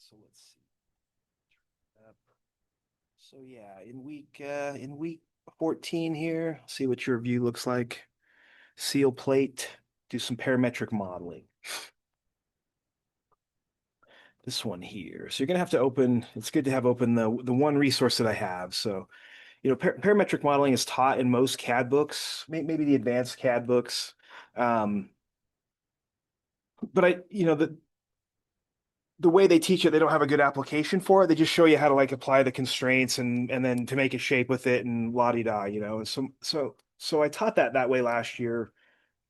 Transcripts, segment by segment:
So let's see. So yeah, in week 14 here, see what your view looks like. Seal plate, do some parametric modeling. This one here. So you're gonna have to open, it's good to have open the one resource that I have. So, parametric modeling is taught in most CAD books, maybe the advanced CAD books. Um, but the way they teach it, they don't have a good application for it. They just show you how to like apply the constraints and then to make a shape with it and la-di-da, And so I taught that way last year.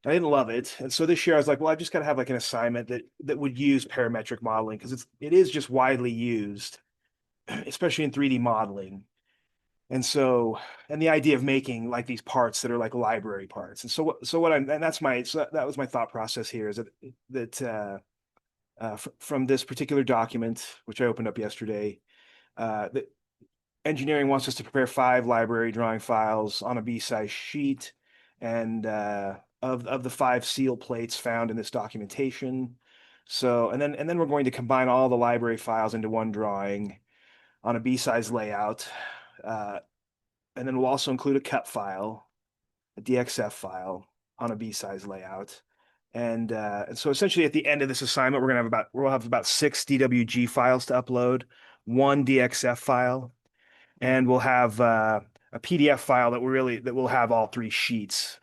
I didn't love it. And so this year I was like, well, I've just got to have like an assignment that would use parametric modeling because it is just widely used, especially in 3D modeling. And so, and the idea of making like these parts that are like library parts. And so what I'm, and that's my, so that was my thought process here is that from this particular document, which I opened up yesterday, that engineering wants us to prepare 5 library drawing files on a B-size sheet, and of the 5 seal plates found in this documentation. So, and then we're going to combine all the library files into one drawing on a B-size layout. Uh, and then we'll also include a cut file, a DXF file on a B-size layout. And so essentially at the end of this assignment, we'll have about 6 DWG files to upload, one DXF file, and we'll have a PDF file that will have all 3 sheets.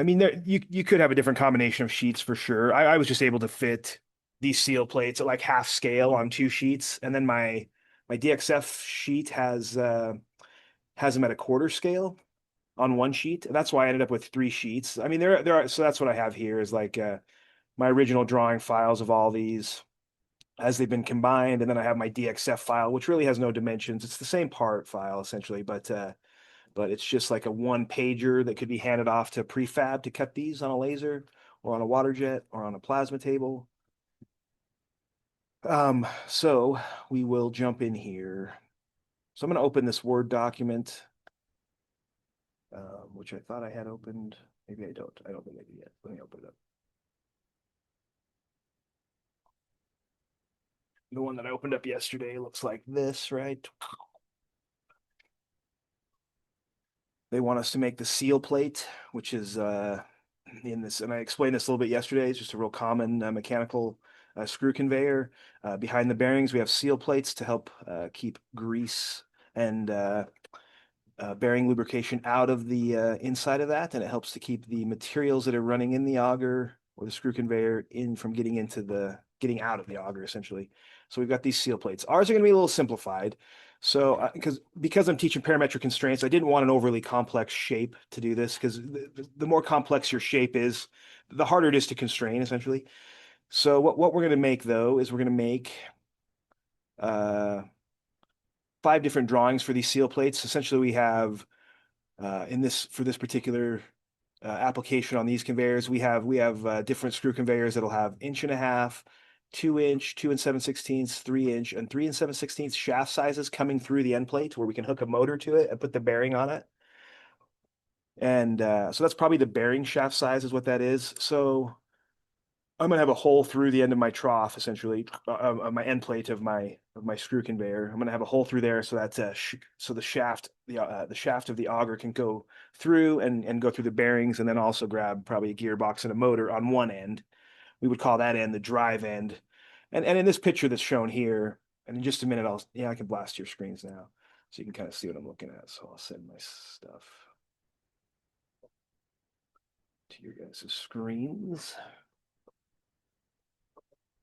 I mean, you could have a different combination of sheets for sure. I was just able to fit these seal plates at like half scale on 2 sheets, and then my DXF sheet has them at a quarter scale on one sheet, and that's why I ended up with 3 sheets. I mean, there are so that's what I have here is like my original drawing files of all these as they've been combined, and then I have my DXF file, which really has no dimensions. It's the same part file essentially, but it's just like a one pager that could be handed off to prefab to cut these on a laser or on a water jet or on a plasma table. So we will jump in here. So I'm going to open this Word document, which I thought I had opened. Maybe I don't. I don't think I do yet. Let me open it up. The one that I opened up yesterday looks like this, right? They want us to make the seal plate, which is in this, and I explained this a little bit yesterday. It's just a real common mechanical screw conveyor. Behind the bearings, we have seal plates to help keep grease and bearing lubrication out of the inside of that, and it helps to keep the materials that are running in the auger or the screw conveyor in from getting out of the auger essentially. So we've got these seal plates. Ours are going to be a little simplified. So because I'm teaching parametric constraints, I didn't want an overly complex shape to do this because the more complex your shape is, the harder it is to constrain essentially. So what we're going to make though is we're going to make uh, 5 different drawings for these seal plates. Essentially, we have in this for this particular application on these conveyors, we have different screw conveyors that'll have 1.5 inch, 2 inch, 2 and 7/16, 3 inch, and 3 and 7/16 shaft sizes coming through the end plate where we can hook a motor to it and put the bearing on it. And so that's probably the bearing shaft size is what that is. So I'm gonna have a hole through the end of my trough, essentially, my end plate of my screw conveyor. I'm gonna have a hole through there so that so the shaft of the auger can go through and go through the bearings, and then also grab probably a gearbox and a motor on one end. We would call that end the drive end. And in this picture that's shown here, and in just a minute, I can blast your screens now, so you can kind of see what I'm looking at. So I'll send my stuff to your guys' screens.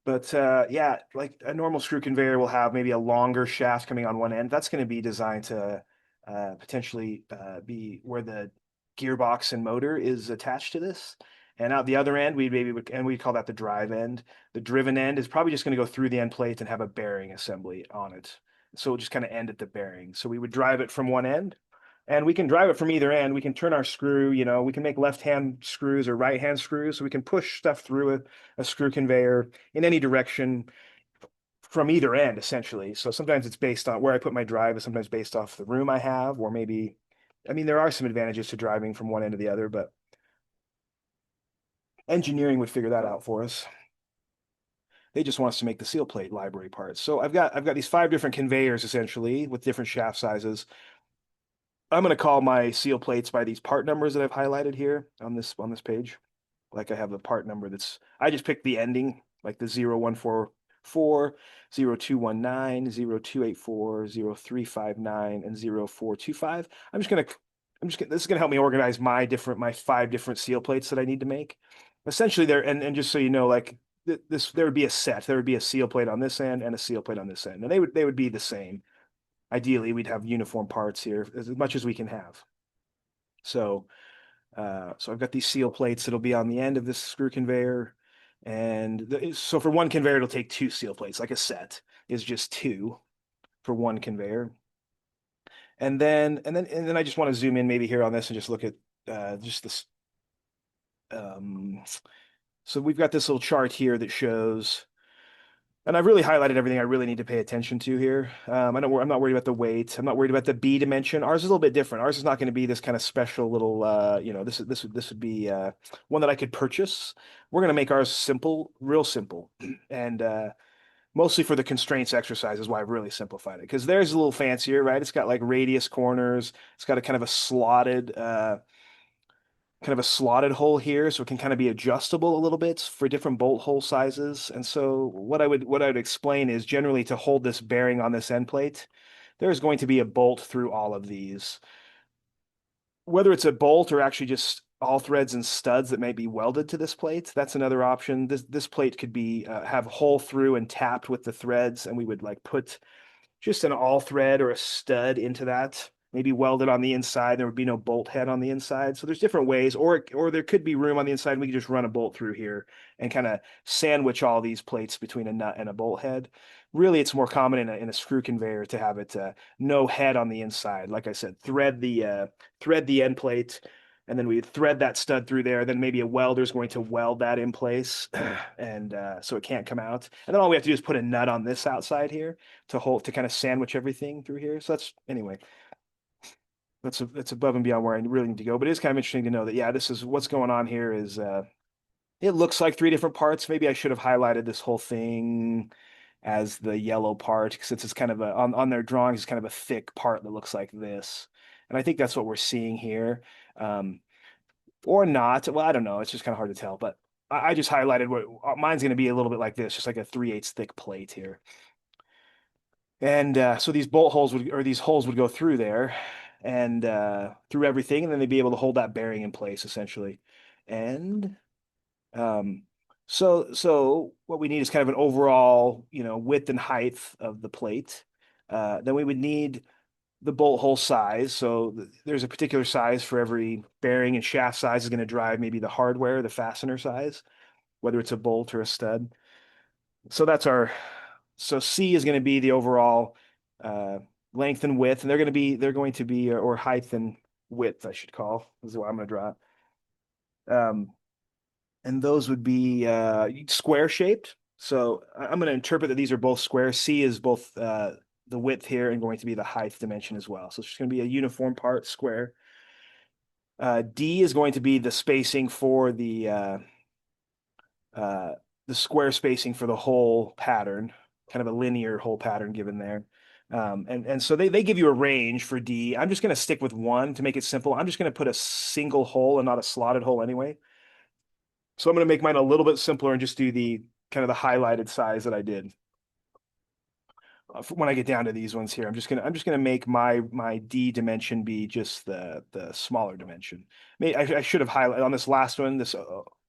But yeah, like a normal screw conveyor will have maybe a longer shaft coming on one end. That's going to be designed to potentially be where the gearbox and motor is attached to this. And out the other end, we call that the drive end. The driven end is probably just going to go through the end plate and have a bearing assembly on it. So it'll just kind of end at the bearing. So we would drive it from one end, and we can drive it from either end. We can turn our screw, we can make left-hand screws or right-hand screws, so we can push stuff through a screw conveyor in any direction from either end, essentially. So sometimes it's based on where I put my drive, is sometimes based off the room I have, or maybe, I mean, there are some advantages to driving from one end to the other, but engineering would figure that out for us. They just want us to make the seal plate library parts. So I've got these 5 different conveyors essentially with different shaft sizes. I'm going to call my seal plates by these part numbers that I've highlighted here on this page. Like I have the part number I just picked the ending, like the 0144, 0219, 0284, 0359, and 0425. This is gonna help me organize my 5 different seal plates that I need to make. Essentially and just so you know, like there would be a set. There would be a seal plate on this end and a seal plate on this end. And they would be the same. Ideally, we'd have uniform parts here as much as we can have. So so I've got these seal plates that'll be on the end of this screw conveyor. So for one conveyor, it'll take 2 seal plates, like a set is just 2 for one conveyor. And then I just want to zoom in maybe here on this and just look at just this. Um, so we've got this little chart here that shows, and I've really highlighted everything I really need to pay attention to here. I'm not worried about the weight. I'm not worried about the B dimension. Ours is a little bit different. Ours is not going to be this kind of special little, this would be one that I could purchase. We're going to make ours simple, real simple, and mostly for the constraints exercise is why I've really simplified it. Because there's a little fancier, right? It's got like radius corners. It's got a kind of a slotted hole here, so it can kind of be adjustable a little bit for different bolt hole sizes. And so what I would explain is generally to hold this bearing on this end plate, there's going to be a bolt through all of these. Whether it's a bolt or actually just all threads and studs that may be welded to this plate, that's another option. This plate could be have hole through and tapped with the threads, and we would like put just an all thread or a stud into that, maybe welded on the inside. There would be no bolt head on the inside. So there's different ways, or there could be room on the inside. We could just run a bolt through here and kind of sandwich all these plates between a nut and a bolt head. Really, it's more common in a screw conveyor to have it no head on the inside. Like I said, thread the end plate, and then we thread that stud through there. Then maybe a welder is going to weld that in place, and so it can't come out. And then all we have to do is put a nut on this outside here to kind of sandwich everything through here. So that's above and beyond where I really need to go. But it is kind of interesting to know that, yeah, this is what's going on here is it looks like 3 different parts. Maybe I should have highlighted this whole thing as the yellow part since it's kind of on their drawings, it's kind of a thick part that looks like this. And I think that's what we're seeing here. Or not. Well, I don't know. It's just kind of hard to tell. But I just highlighted what mine's going to be a little bit like this, just like a 3/8 thick plate here. And so these holes would go through there and through everything, and then they'd be able to hold that bearing in place essentially. And um, so what we need is kind of an overall, width and height of the plate. Then we would need the bolt hole size. So there's a particular size for every bearing, and shaft size is going to drive maybe the hardware, the fastener size, whether it's a bolt or a stud. So so C is going to be the overall uh, length and width, and they're going to be or height and width, I should call, is what I'm going to draw. Um, and those would be square shaped. So I'm going to interpret that these are both square. C is both the width here and going to be the height dimension as well. So it's just going to be a uniform part, square. D is going to be the spacing for the square spacing for the whole pattern, kind of a linear whole pattern given there. And so they give you a range for D. I'm just going to stick with 1 to make it simple. I'm just going to put a single hole and not a slotted hole anyway. So I'm going to make mine a little bit simpler and just do the kind of the highlighted size that I did. When I get down to these ones here, I'm just gonna make my D dimension be just the smaller dimension. Maybe I should have highlighted on this last one, this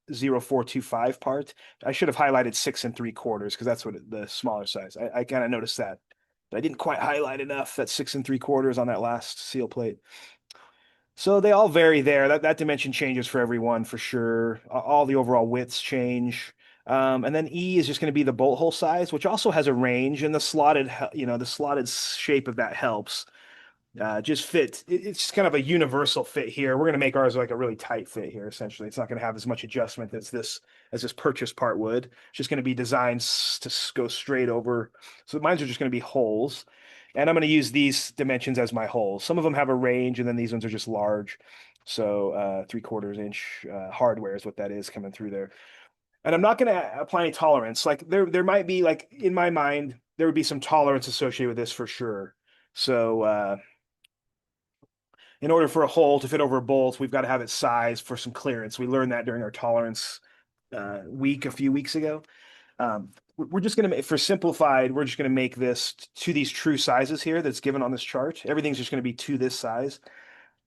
0425 part. I should have highlighted 6 3/4 because that's what the smaller size. I kind of noticed that, but I didn't quite highlight enough that 6 3/4 on that last seal plate. So they all vary there. That dimension changes for everyone for sure. All the overall widths change. And then E is just going to be the bolt hole size, which also has a range, and the slotted shape of that helps. Just fit. It's just kind of a universal fit here. We're going to make ours like a really tight fit here. Essentially, it's not going to have as much adjustment as this purchase part would. It's just going to be designed to go straight over. So mine are just going to be holes, and I'm going to use these dimensions as my holes. Some of them have a range, and then these ones are just large. So 3/4 inch hardware is what that is coming through there. And I'm not going to apply any tolerance. Like there might be like in my mind, there would be some tolerance associated with this for sure. So in order for a hole to fit over a bolt, we've got to have it sized for some clearance. We learned that during our tolerance week a few weeks ago. We're just going to, for simplified, we're just going to make this to these true sizes here that's given on this chart. Everything's just going to be to this size.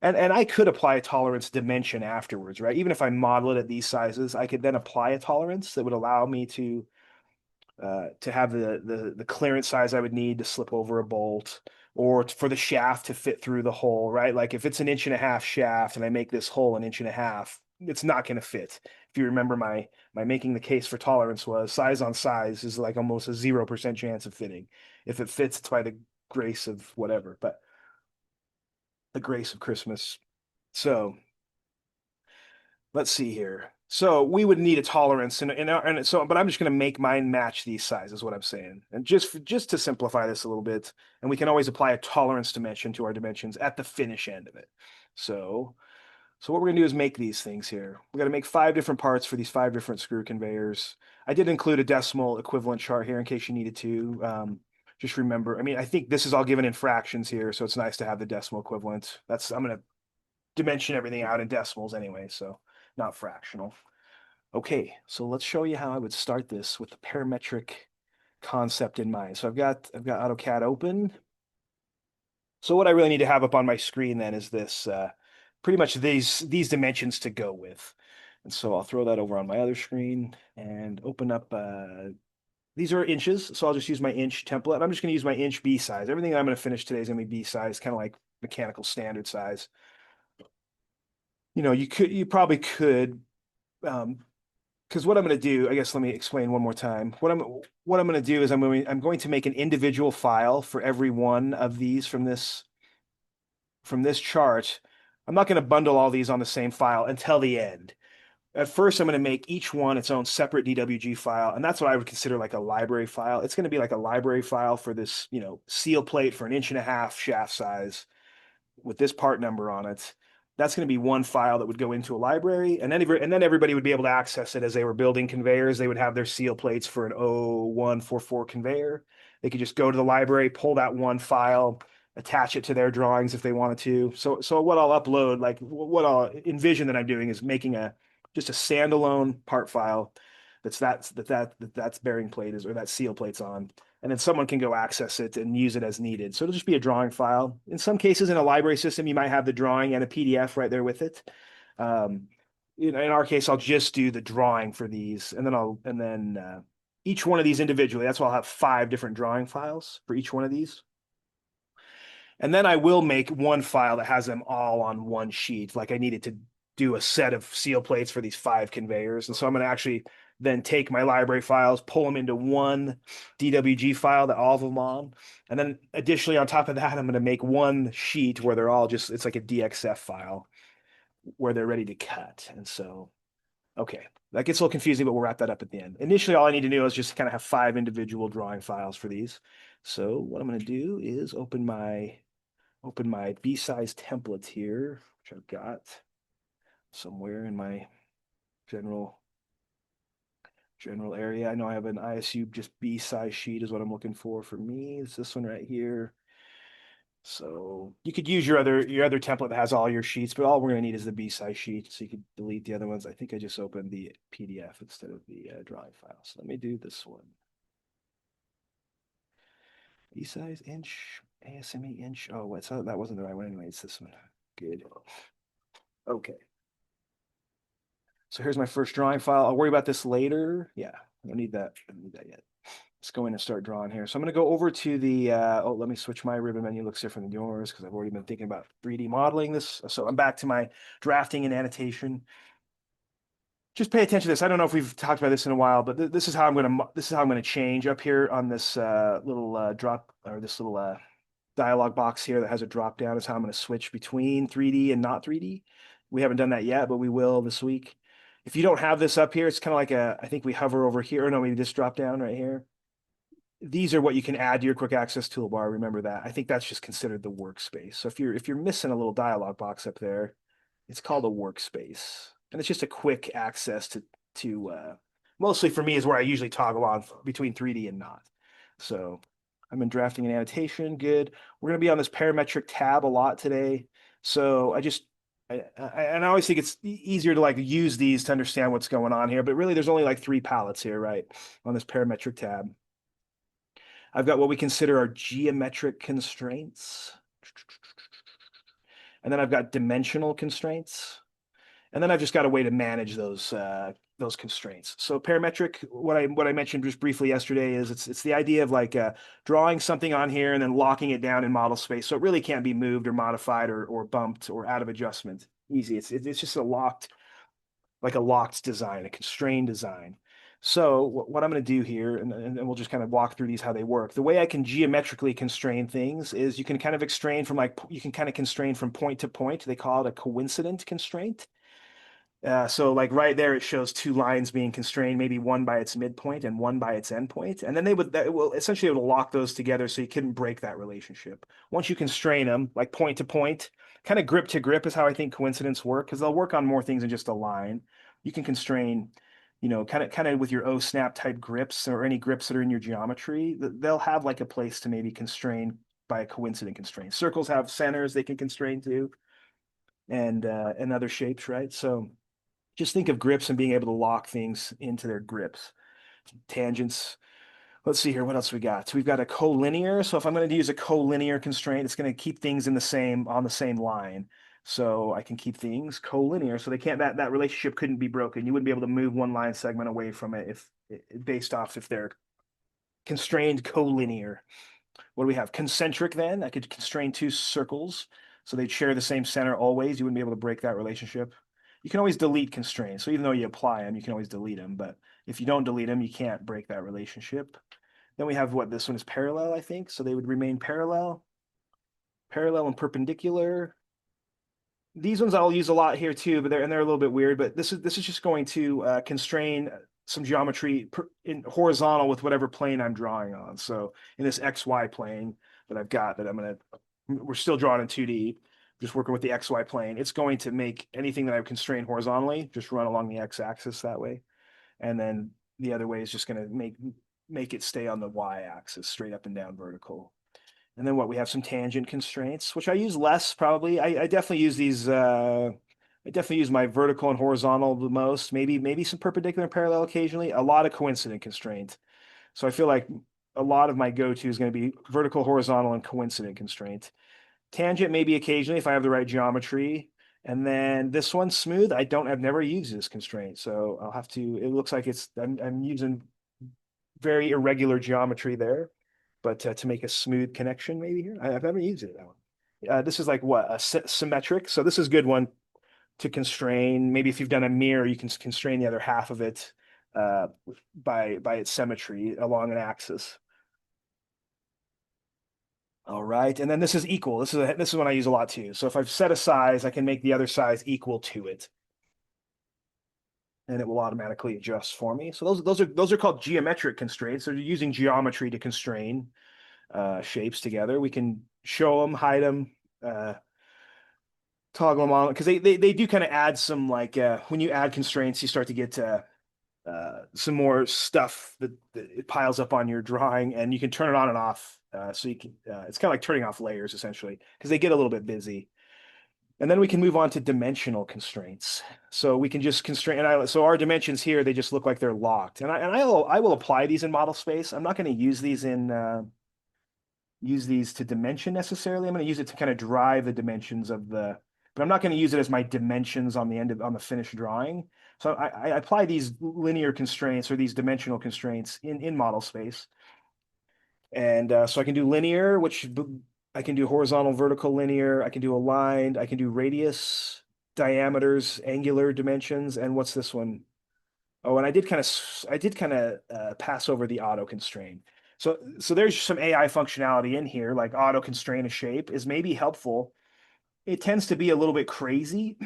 And I could apply a tolerance dimension afterwards, right? Even if I model it at these sizes, I could then apply a tolerance that would allow me to have the clearance size I would need to slip over a bolt or for the shaft to fit through the hole, right? Like if it's an inch and a half shaft and I make this hole an inch and a half, it's not going to fit. If you remember my making the case for tolerance was size on size is like almost a 0% chance of fitting. If it fits, it's by the grace of whatever, but the grace of Christmas. So let's see here. So we would need a tolerance, and so, but I'm just going to make mine match these sizes, is what I'm saying. And just to simplify this a little bit, and we can always apply a tolerance dimension to our dimensions at the finish end of it. So what we're going to do is make these things here. We got to make 5 different parts for these 5 different screw conveyors. I did include a decimal equivalent chart here in case you needed to. Just remember, I mean, I think this is all given in fractions here, so it's nice to have the decimal equivalent. I'm going to dimension everything out in decimals anyway, so not fractional. Okay, so let's show you how I would start this with the parametric concept in mind. So I've got AutoCAD open. So what I really need to have up on my screen then is this pretty much these dimensions to go with. And so I'll throw that over on my other screen and open up these are inches, so I'll just use my inch template. And I'm just going to use my inch B size. Everything I'm going to finish today is going to be B size, kind of like mechanical standard size. You know, you probably could because what I'm going to do, I guess let me explain one more time. What I'm going to do is I'm going to make an individual file for every one of these from this chart. I'm not going to bundle all these on the same file until the end. At first, I'm going to make each one its own separate DWG file, and that's what I would consider like a library file. It's going to be like a library file for this, seal plate for an inch and a half shaft size with this part number on it. That's going to be one file that would go into a library, and then everybody would be able to access it as they were building conveyors. They would have their seal plates for an 0144 conveyor. They could just go to the library, pull that one file, attach it to their drawings if they wanted to. So what I'll upload, like what I'll envision that I'm doing is making just a standalone part file that's bearing plate is or that seal plate's on, and then someone can go access it and use it as needed. So it'll just be a drawing file. In some cases, in a library system, you might have the drawing and a PDF right there with it. In our case, I'll just do the drawing for these, and then each one of these individually. That's why I'll have 5 different drawing files for each one of these. And then I will make one file that has them all on one sheet. Like I needed to do a set of seal plates for these 5 conveyors. And so I'm going to actually then take my library files, pull them into one DWG file that all of them on. And then additionally, on top of that, I'm going to make one sheet where they're all it's like a DXF file where they're ready to cut. And so, okay, that gets a little confusing, but we'll wrap that up at the end. Initially, all I need to do is just kind of have 5 individual drawing files for these. So what I'm going to do is open my B-size template here, which I've got somewhere in my general area. I know I have an ISU just B-size sheet is what I'm looking for me. It's this one right here. So you could use your other template that has all your sheets, but all we're going to need is the B-size sheet. So you could delete the other ones. I think I just opened the PDF instead of the drawing file. So let me do this one. B-size inch, ASME inch. Oh, wait, so that wasn't the right one anyway. It's this one. Good. Okay. So here's my first drawing file. I'll worry about this later. Yeah, I don't need that. I don't need that yet. Let's go in and start drawing here. So I'm going to go over to the, let me switch my ribbon menu. It looks different than yours because I've already been thinking about 3D modeling this. So I'm back to my drafting and annotation. Just pay attention to this. I don't know if we've talked about this in a while, but this is how I'm going to change up here on this little drop or this little dialog box here that has a drop down is how I'm going to switch between 3D and not 3D. We haven't done that yet, but we will this week. If you don't have this up here, it's kind of like I think we hover over here. Or no, maybe this drop down right here. These are what you can add to your quick access toolbar. Remember that. I think that's just considered the workspace. So if you're missing a little dialog box up there, it's called a workspace. And it's just a quick access to mostly for me is where I usually toggle on between 3D and not. So I'm in drafting and annotation. Good. We're going to be on this parametric tab a lot today. So and I always think it's easier to like use these to understand what's going on here, but really there's only like three palettes here, right? On this parametric tab. I've got what we consider our geometric constraints. And then I've got dimensional constraints. And then I've just got a way to manage those constraints. So parametric, what I mentioned just briefly yesterday is it's the idea of like drawing something on here and then locking it down in model space, so it really can't be moved or modified or bumped or out of adjustment. Easy. It's just a locked design, a constrained design. So what I'm going to do here, and we'll just kind of walk through these how they work. The way I can geometrically constrain things is you can kind of constrain from point to point. They call it a coincident constraint. So like right there, it shows two lines being constrained, maybe one by its midpoint and one by its endpoint. And then it will lock those together so you couldn't break that relationship. Once you constrain them, like point to point, kind of grip to grip is how I think coincidents work, because they'll work on more things than just a line. You can constrain, kind of with your O snap type grips or any grips that are in your geometry, they'll have like a place to maybe constrain by a coincident constraint. Circles have centers they can constrain to, and other shapes, right? So just think of grips and being able to lock things into their grips. Tangents. Let's see here. What else we got? So we've got a collinear. So if I'm going to use a collinear constraint, it's going to keep things on the same line. So I can keep things collinear. So they can't, that relationship couldn't be broken. You wouldn't be able to move one line segment away from it based off if they're constrained collinear. What do we have? Concentric then. I could constrain two circles so they'd share the same center always. You wouldn't be able to break that relationship. You can always delete constraints. So even though you apply them, you can always delete them. But if you don't delete them, you can't break that relationship. Then we have this one is parallel, I think. So they would remain parallel, parallel and perpendicular. These ones I'll use a lot here too, but they're a little bit weird. But this is just going to constrain some geometry in horizontal with whatever plane I'm drawing on. So in this XY plane that I've got we're still drawing in 2D, just working with the XY plane. It's going to make anything that I've constrained horizontally just run along the X axis that way. And then the other way is just going to make it stay on the Y axis, straight up and down vertical. And then we have some tangent constraints, which I use less probably. I definitely use these. I definitely use my vertical and horizontal the most. Maybe some perpendicular and parallel occasionally. A lot of coincident constraint. So I feel like a lot of my go-to is going to be vertical, horizontal, and coincident constraint. Tangent maybe occasionally if I have the right geometry. And then this one's smooth. I've never used this constraint, so I'll have to. It looks like I'm using very irregular geometry there, but to make a smooth connection maybe here. I've never used it that one. This is like what a symmetric. So this is a good one to constrain. Maybe if you've done a mirror, you can constrain the other half of it by its symmetry along an axis. All right, and then this is equal. This is one I use a lot too. So if I've set a size, I can make the other size equal to it, and it will automatically adjust for me. So those are called geometric constraints. So you're using geometry to constrain shapes together. We can show them, hide them, toggle them on, because they do kind of add some like when you add constraints, you start to get some more stuff that it piles up on your drawing, and you can turn it on and off. So you can it's kind of like turning off layers essentially, because they get a little bit busy. And then we can move on to dimensional constraints. So we can just constrain, so our dimensions here, they just look like they're locked. And I will apply these in model space. I'm not going to use these to dimension necessarily. I'm going to use it to kind of drive the dimensions but I'm not going to use it as my dimensions on the finished drawing. So I apply these linear constraints or these dimensional constraints in model space. And so I can do linear, which I can do horizontal, vertical, linear. I can do aligned. I can do radius, diameters, angular dimensions. And what's this one? Oh, and I did kind of pass over the auto constraint. So there's some AI functionality in here, like auto constrain a shape is maybe helpful. It tends to be a little bit crazy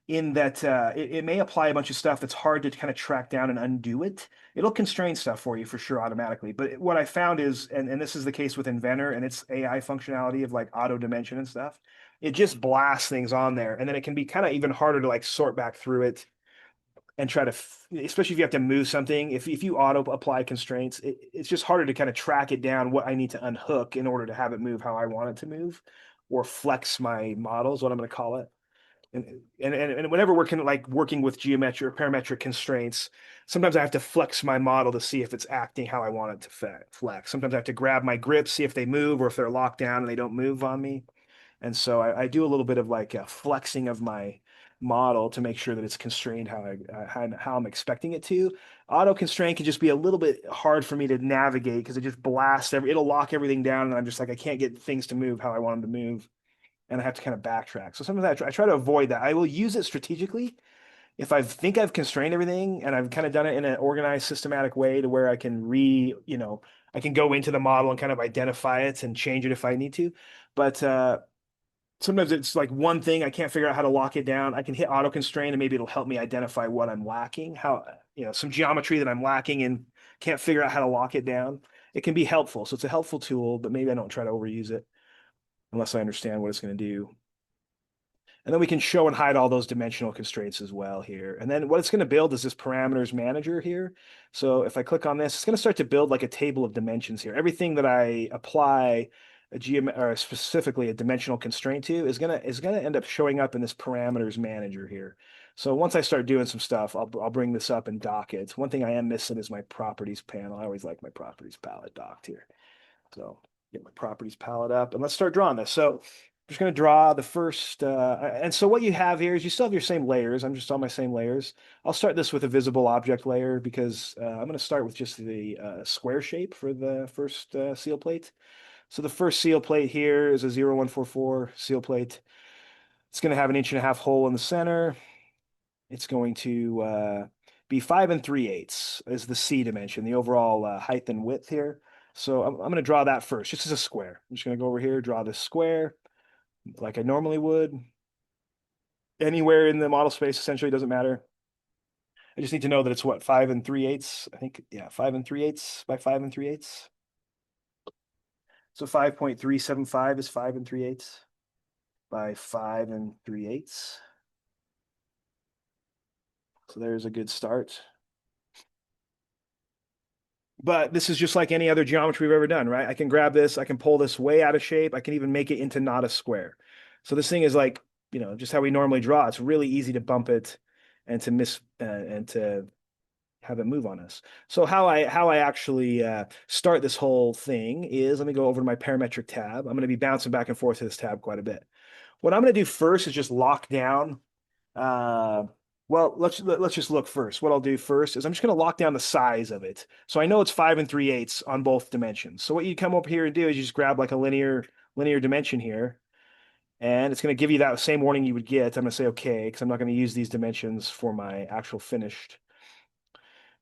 in that it may apply a bunch of stuff that's hard to kind of track down and undo it. It'll constrain stuff for you for sure automatically. But what I found is, and this is the case with Inventor and its AI functionality of like auto dimension and stuff, it just blasts things on there. And then it can be kind of even harder to like sort back through it and try to, especially if you have to move something, if you auto apply constraints, it's just harder to kind of track it down what I need to unhook in order to have it move how I want it to move, or flex my model is what I'm going to call it. And whenever we're like working with geometric or parametric constraints, sometimes I have to flex my model to see if it's acting how I want it to flex. Sometimes I have to grab my grips, see if they move or if they're locked down and they don't move on me. And so I do a little bit of like a flexing of my model to make sure that it's constrained how I'm expecting it to. Auto constraint can just be a little bit hard for me to navigate because it just blasts it'll lock everything down and I'm just like I can't get things to move how I want them to move, and I have to kind of backtrack. So sometimes I try to avoid that. I will use it strategically if I think I've constrained everything and I've kind of done it in an organized, systematic way to where I can I can go into the model and kind of identify it and change it if I need to. But sometimes it's like one thing I can't figure out how to lock it down. I can hit auto constraint and maybe it'll help me identify what I'm lacking, how, some geometry that I'm lacking and can't figure out how to lock it down. It can be helpful. So it's a helpful tool, but maybe I don't try to overuse it unless I understand what it's going to do. And then we can show and hide all those dimensional constraints as well here. And then what it's going to build is this parameters manager here. So if I click on this, it's going to start to build like a table of dimensions here. Everything that I apply or specifically a dimensional constraint to is gonna end up showing up in this parameters manager here. So once I start doing some stuff, I'll bring this up and dock it. One thing I am missing is my properties panel. I always like my properties palette docked here. So get my properties palette up and let's start drawing this. So I'm just going to draw the first, and so what you have here is you still have your same layers. I'm just on my same layers. I'll start this with a visible object layer because I'm going to start with just the square shape for the first seal plate. So the first seal plate here is a 0144 seal plate. It's going to have an 1.5-inch hole in the center. It's going to be 5 3/8 is the C dimension, the overall height and width here. So I'm going to draw that first, just as a square. I'm just going to go over here, draw this square like I normally would. Anywhere in the model space, essentially, doesn't matter. I just need to know that it's what, 5 3/8? I think, yeah, 5 3/8 by 5 3/8. So 5.375 is 5 3/8 by 5 3/8. So there's a good start. But this is just like any other geometry we've ever done, right? I can grab this, I can pull this way out of shape, I can even make it into not a square. So this thing is like, just how we normally draw. It's really easy to bump it and to and to have it move on us. So how I actually start this whole thing is, let me go over to my parametric tab. I'm going to be bouncing back and forth to this tab quite a bit. What I'm going to do first is just lock down. Well, let's just look first. What I'll do first is I'm just going to lock down the size of it. So I know it's 5 3/8 on both dimensions. So what you come up here and do is you just grab like a linear dimension here, and it's going to give you that same warning you would get. I'm going to say okay because I'm not going to use these dimensions for my actual finished.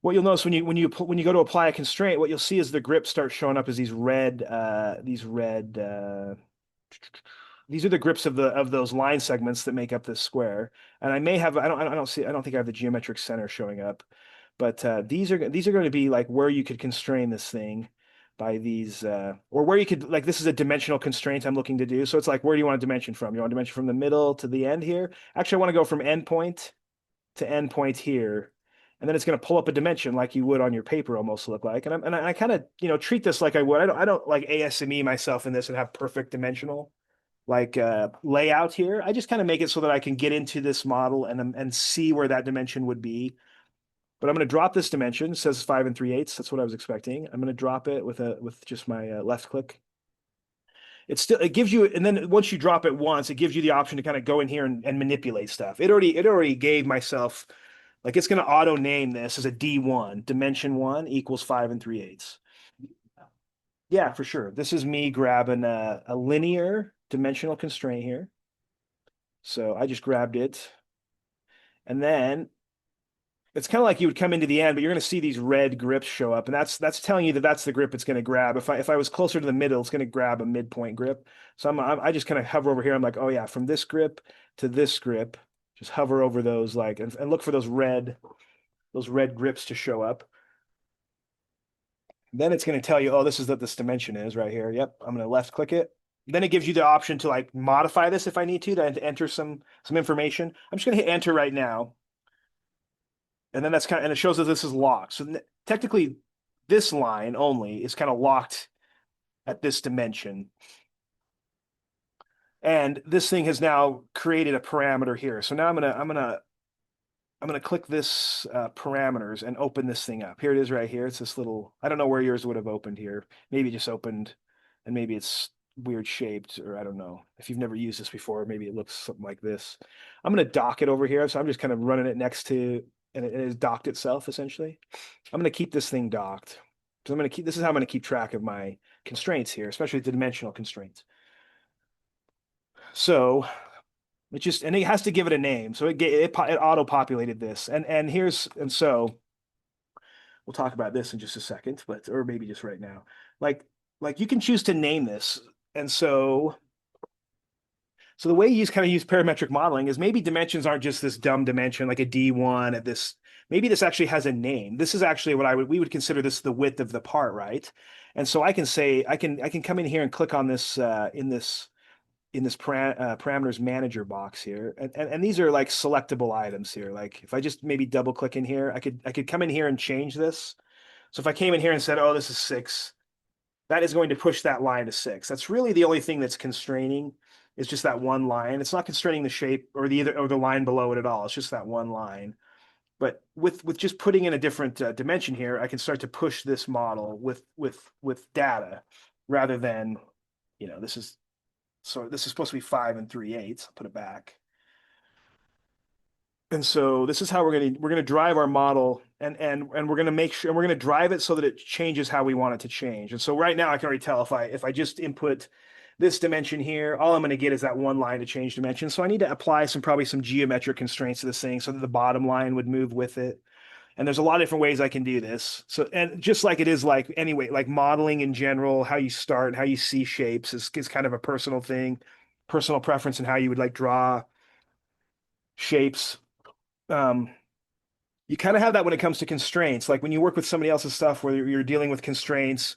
What you'll notice when you go to apply a constraint, what you'll see is the grips start showing up as these red these are the grips of those line segments that make up this square. And I may have I don't think I have the geometric center showing up, but these are going to be like where you could constrain this thing by these or where you could, like, this is a dimensional constraint I'm looking to do. So it's like, where do you want to dimension from? You want to dimension from the middle to the end here? Actually, I want to go from end point to end point here. And then it's going to pull up a dimension like you would on your paper almost look like. And I kind of, treat this like I would. I don't like ASME myself in this and have perfect dimensional like layout here. I just kind of make it so that I can get into this model and see where that dimension would be. But I'm going to drop this dimension. It says 5 3/8. That's what I was expecting. I'm going to drop it with just my left click. It gives you, and then once you drop it once, it gives you the option to kind of go in here and manipulate stuff. It already gave myself, like, it's going to auto name this as a D1, dimension 1 equals 5 3/8. Yeah, for sure. This is me grabbing a linear dimensional constraint here. So I just grabbed it. And then it's kind of like you would come into the end, but you're going to see these red grips show up. And that's telling you that that's the grip it's going to grab. If I was closer to the middle, it's going to grab a midpoint grip. So I just kind of hover over here. I'm like, oh yeah, from this grip to this grip, just hover over those, like, and look for those red grips to show up. Then it's going to tell you, oh, this is what this dimension is right here. Yep, I'm going to left click it. Then it gives you the option to like modify this if I need to enter some information. I'm just going to hit enter right now. And then that's kind of, and it shows that this is locked. So technically this line only is kind of locked at this dimension. And this thing has now created a parameter here. So now I'm gonna click this parameters and open this thing up. Here it is right here. It's this little, I don't know where yours would have opened here. Maybe it just opened and maybe it's weird shaped, or I don't know. If you've never used this before, maybe it looks something like this. I'm gonna dock it over here. So I'm just kind of running it next to, and it has docked itself essentially. I'm gonna keep this thing docked. So I'm gonna keep, this is how I'm gonna keep track of my constraints here, especially the dimensional constraints. So it just, and it has to give it a name. So it auto-populated this. And so we'll talk about this in just a second, but or maybe just right now. Like you can choose to name this. And so the way you kind of use parametric modeling is maybe dimensions aren't just this dumb dimension like a D1 at this. Maybe this actually has a name. This is actually what we would consider this the width of the part, right? And so I can say I can come in here and click on this in this parameters manager box here. And these are like selectable items here. Like if I just maybe double click in here, I could come in here and change this. So if I came in here and said, oh, this is 6, that is going to push that line to 6. That's really the only thing that's constraining, is just that one line. It's not constraining the shape or the line below it at all. It's just that one line. But with just putting in a different dimension here, I can start to push this model with data rather than, this is, so this is supposed to be 5 3/8. I'll put it back. And so this is how we're gonna drive our model, and we're gonna make sure, and we're gonna drive it so that it changes how we want it to change. And so right now I can already tell if I just input this dimension here, all I'm gonna get is that one line to change dimension. So I need to apply probably some geometric constraints to this thing so that the bottom line would move with it. And there's a lot of different ways I can do this. So, and just like it is like anyway, like modeling in general, how you start, how you see shapes is kind of a personal thing, personal preference in how you would like draw shapes. Um, you kind of have that when it comes to constraints. Like when you work with somebody else's stuff where you're dealing with constraints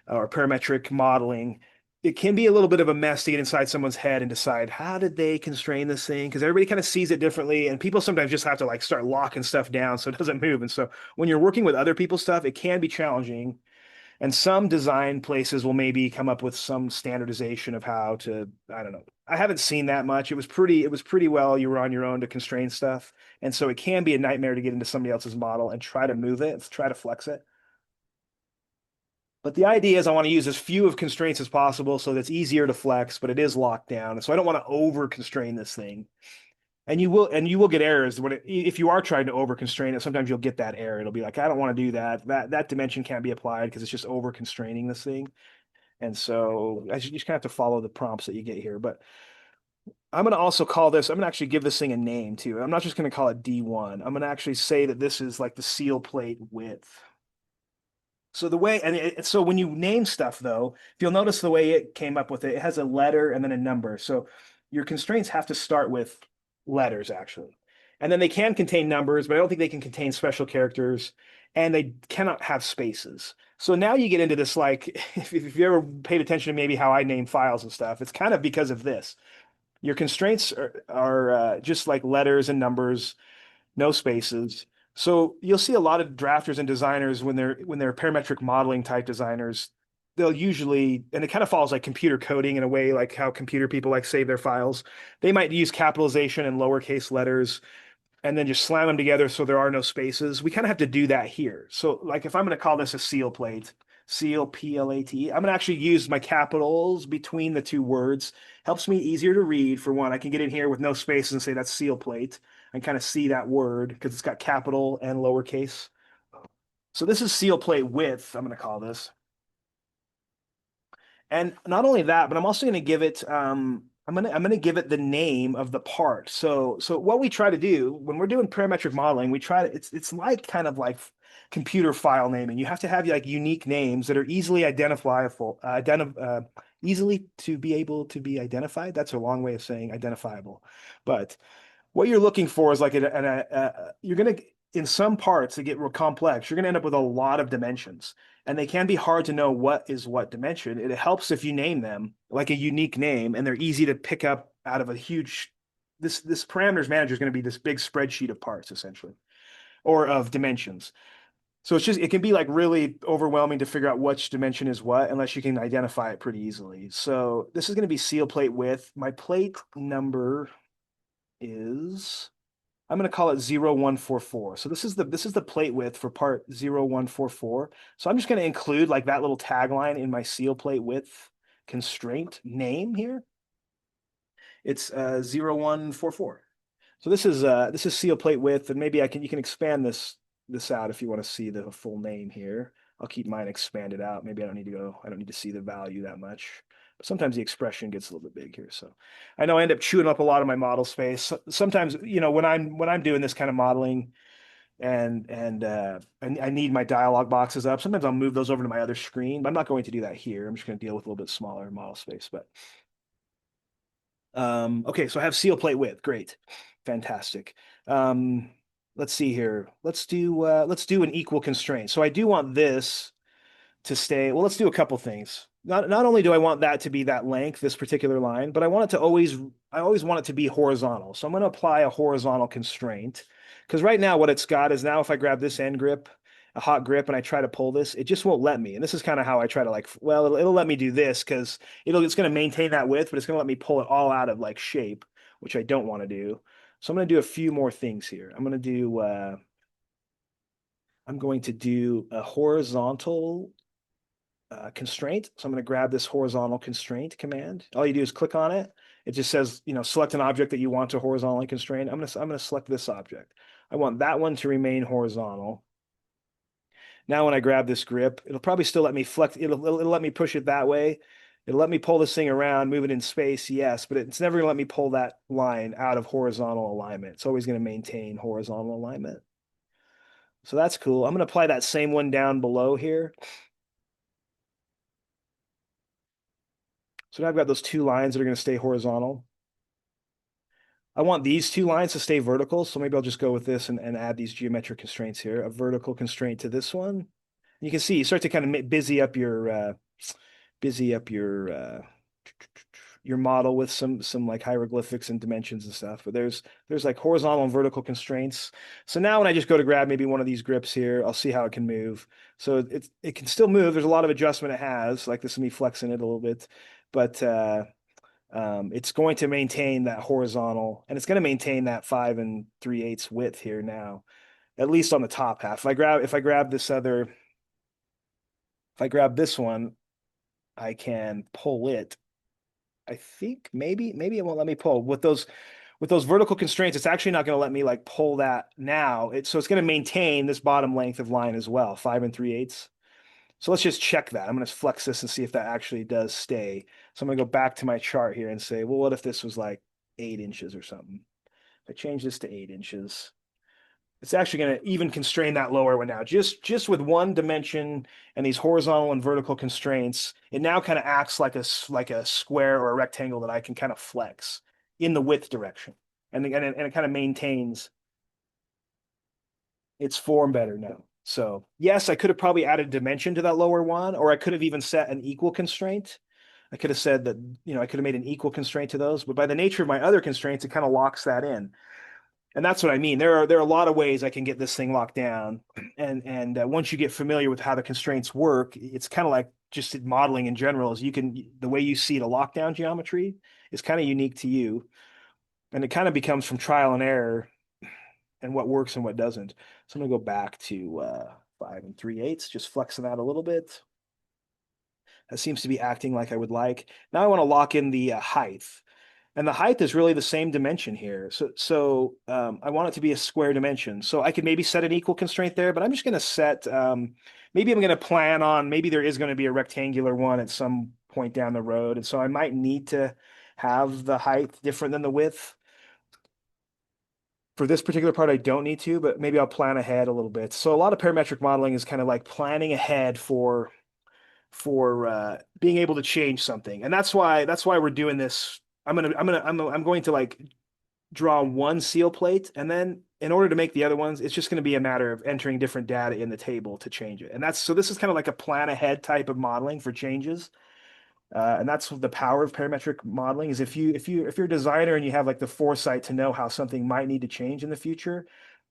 or parametric modeling, it can be a little bit of a mess to get inside someone's head and decide how did they constrain this thing, because everybody kind of sees it differently, and people sometimes just have to like start locking stuff down so it doesn't move. And so when you're working with other people's stuff, it can be challenging. And some design places will maybe come up with some standardization of how to, I don't know. I haven't seen that much. It was pretty well you were on your own to constrain stuff. And so it can be a nightmare to get into somebody else's model and try to move it, try to flex it. But the idea is I want to use as few of constraints as possible so that's easier to flex, but it is locked down. And so I don't want to over constrain this thing. And you will get errors if you are trying to over constrain it. Sometimes you'll get that error. It'll be like, I don't want to do that. That dimension can't be applied because it's just over constraining this thing. And so you just kind of have to follow the prompts that you get here. But I'm going to also call this, I'm going to actually give this thing a name too. I'm not just going to call it D1. I'm going to actually say that this is like the seal plate width. So the way, and so when you name stuff though, if you'll notice the way it came up with it, it has a letter and then a number. So your constraints have to start with letters actually. And then they can contain numbers, but I don't think they can contain special characters, and they cannot have spaces. So now you get into this, like, if you ever paid attention to maybe how I name files and stuff, it's kind of because of this. Your constraints are just like letters and numbers, no spaces. So you'll see a lot of drafters and designers when they're parametric modeling type designers, they'll usually, and it kind of follows like computer coding in a way, like how computer people like save their files. They might use capitalization and lowercase letters and then just slam them together so there are no spaces. We kind of have to do that here. So like if I'm going to call this a seal plate, seal P-L-A-T, I'm going to actually use my capitals between the two words. Helps me easier to read. For one, I can get in here with no spaces and say that's seal plate and kind of see that word because it's got capital and lowercase. So this is seal plate width, I'm going to call this. And not only that, but I'm also going to give it I'm gonna give it the name of the part. So what we try to do when we're doing parametric modeling, we try to it's like kind of like computer file naming. You have to have like unique names that are easily identifiable, easily to be able to be identified. That's a long way of saying identifiable. But what you're looking for is like you're gonna, in some parts that get real complex, you're gonna end up with a lot of dimensions, and they can be hard to know what is what dimension. It helps if you name them like a unique name, and they're easy to pick up out of a huge. This parameters manager is going to be this big spreadsheet of parts essentially. or of dimensions. So it's just it can be like really overwhelming to figure out which dimension is what unless you can identify it pretty easily. So this is going to be seal plate width. My plate number is I'm going to call it 0144. So this is the plate width for part 0144. So I'm just going to include like that little tagline in my seal plate width constraint name here. It's 0144. So this is seal plate width, and maybe you can expand this out if you want to see the full name here. I'll keep mine expanded out. Maybe I don't need to see the value that much. But sometimes the expression gets a little bit big here. So I know I end up chewing up a lot of my model space. Sometimes, when I'm doing this kind of modeling and I need my dialog boxes up, sometimes I'll move those over to my other screen, but I'm not going to do that here. I'm just going to deal with a little bit smaller model space. But okay, so I have seal plate width. Great. Fantastic. Um, let's see here. Let's do an equal constraint. So I do want this to stay. Well, let's do a couple things. Not only do I want that to be that length, this particular line, but I always want it to be horizontal. So I'm going to apply a horizontal constraint because right now what it's got is now if I grab this end grip, a hot grip, and I try to pull this, it just won't let me. And this is kind of how I try to like, well, it'll let me do this because it's going to maintain that width, but it's going to let me pull it all out of like shape, which I don't want to do. So I'm going to do a few more things here. I'm going to do a horizontal constraint. So I'm going to grab this horizontal constraint command. All you do is click on it. It just says, select an object that you want to horizontally constrain. I'm going to select this object. I want that one to remain horizontal. Now when I grab this grip, it'll probably still let me flex. It'll let me push it that way. It'll let me pull this thing around, move it in space, yes, but it's never going to let me pull that line out of horizontal alignment. It's always going to maintain horizontal alignment. So that's cool. I'm going to apply that same one down below here. So now I've got those two lines that are going to stay horizontal. I want these two lines to stay vertical, so maybe I'll just go with this and add these geometric constraints here. A vertical constraint to this one. You can see you start to kind of busy up your model with some like hieroglyphics and dimensions and stuff. But there's like horizontal and vertical constraints. So now when I just go to grab maybe one of these grips here, I'll see how it can move. So it can still move. There's a lot of adjustment it has. Like this is me flexing it a little bit, but it's going to maintain that horizontal, and it's going to maintain that 5 3/8 width here now, at least on the top half. If I grab this one, I can pull it. I think maybe it won't let me pull with those vertical constraints. It's actually not going to let me like pull that now. So it's going to maintain this bottom length of line as well, 5 3/8. So let's just check that. I'm going to flex this and see if that actually does stay. So I'm going to go back to my chart here and say, well, what if this was like 8 inches or something? If I change this to 8 inches, it's actually going to even constrain that lower one now. Just with one dimension and these horizontal and vertical constraints, it now kind of acts like a square or a rectangle that I can kind of flex in the width direction. And it kind of maintains its form better now. So yes, I could have probably added dimension to that lower one, or I could have even set an equal constraint. I could have said that, I could have made an equal constraint to those, but by the nature of my other constraints, it kind of locks that in. And that's what I mean. There are a lot of ways I can get this thing locked down. And once you get familiar with how the constraints work, it's kind of like just modeling in general is the way you see the lockdown geometry is kind of unique to you. And it kind of becomes from trial and error and what works and what doesn't. So I'm going to go back to 5 3/8, just flexing that a little bit. That seems to be acting like I would like. Now I want to lock in the height. And the height is really the same dimension here. So I want it to be a square dimension. So I could maybe set an equal constraint there, but I'm just going to set, maybe I'm going to plan on, maybe there is going to be a rectangular one at some point down the road. And so I might need to have the height different than the width. For this particular part, I don't need to, but maybe I'll plan ahead a little bit. So a lot of parametric modeling is kind of like planning ahead for being able to change something. And that's why we're doing this. I'm going to like draw one seal plate, and then in order to make the other ones, it's just going to be a matter of entering different data in the table to change it. And this is kind of like a plan ahead type of modeling for changes. And that's the power of parametric modeling is if you're a designer and you have like the foresight to know how something might need to change in the future,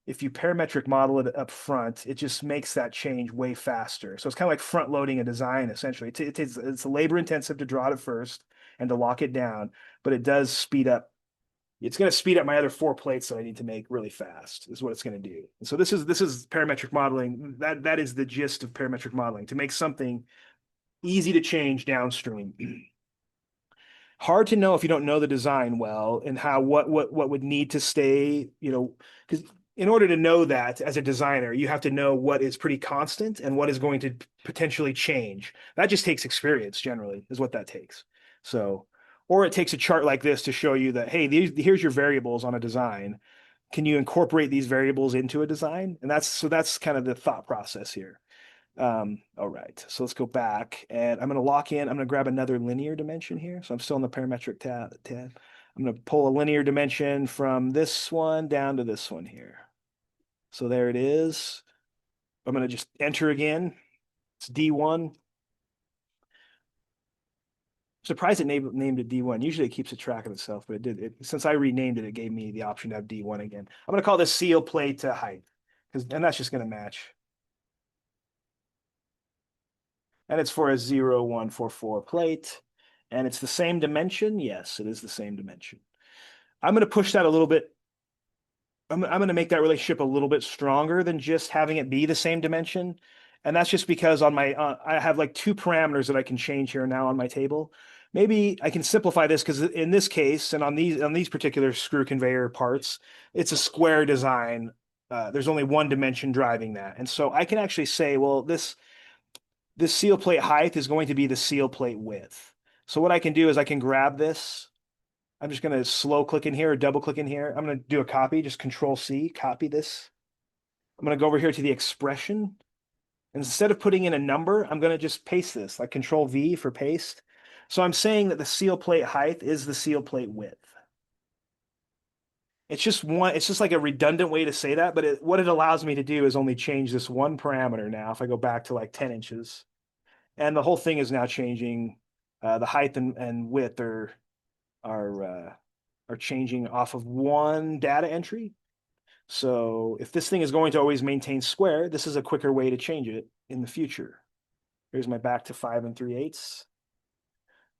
if you parametric model it up front, it just makes that change way faster. So it's kind of like front loading a design essentially. It's labor intensive to draw it at first and to lock it down, but it does speed up. It's going to speed up my other 4 plates that I need to make really fast, is what it's going to do. And so this is parametric modeling. That is the gist of parametric modeling, to make something easy to change downstream. Hard to know if you don't know the design well and how what would need to stay, because in order to know that as a designer, you have to know what is pretty constant and what is going to potentially change. That just takes experience generally, is what that takes. So, or it takes a chart like this to show you that, hey, here's your variables on a design. Can you incorporate these variables into a design? And that's kind of the thought process here. All right, so let's go back and I'm going to lock in. I'm going to grab another linear dimension here. So I'm still in the parametric tab. I'm going to pull a linear dimension from this one down to this one here. So there it is. I'm going to just enter again. It's D1. Surprised it named it D1. Usually it keeps a track of itself, but it did. Since I renamed it, it gave me the option to have D1 again. I'm going to call this seal plate height, and that's just going to match. And it's for a 0, 1, 4, 4 plate. And it's the same dimension. Yes, it is the same dimension. I'm going to push that a little bit. I'm going to make that relationship a little bit stronger than just having it be the same dimension. And that's just because on my, I have like 2 parameters that I can change here now on my table. Maybe I can simplify this because in this case, and on these particular screw conveyor parts, it's a square design. There's only one dimension driving that. And so I can actually say, well, this seal plate height is going to be the seal plate width. So what I can do is I can grab this. I'm just going to slow click in here or double click in here. I'm going to do a copy, just Control C, copy this. I'm going to go over here to the expression. Instead of putting in a number, I'm going to just paste this, like Control V for paste. So I'm saying that the seal plate height is the seal plate width. It's just like a redundant way to say that, but what it allows me to do is only change this one parameter now. If I go back to like 10 inches, and the whole thing is now changing. The height and width are changing off of one data entry. So if this thing is going to always maintain square, this is a quicker way to change it in the future. Here's my back to 5 3/8.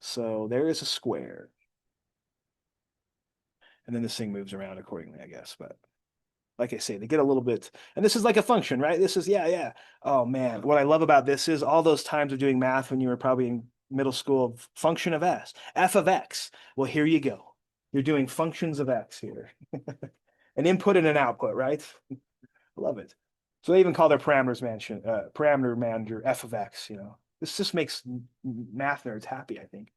So there is a square. And then this thing moves around accordingly, I guess. But like I say, they get a little bit, and this is like a function, right? This is, yeah. Oh man, what I love about this is all those times of doing math when you were probably in middle school, function of s, f of x. Well, here you go. You're doing functions of x here. An input and an output, right? Love it. So they even call their parameter manager f of x, This just makes math nerds happy, I think.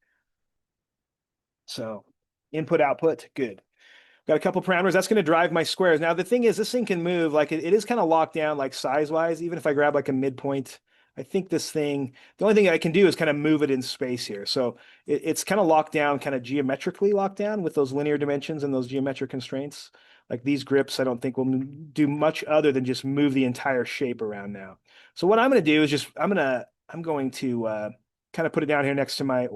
So input, output, good. Got a couple parameters. That's going to drive my squares. Now, the thing is, this thing can move. Like it is kind of locked down, like size-wise. Even if I grab like a midpoint, I think this thing, the only thing I can do is kind of move it in space here. So it's kind of locked down, kind of geometrically locked down with those linear dimensions and those geometric constraints. Like these grips, I don't think will do much other than just move the entire shape around now. So what I'm going to do is I'm going to kind of put it down here next to my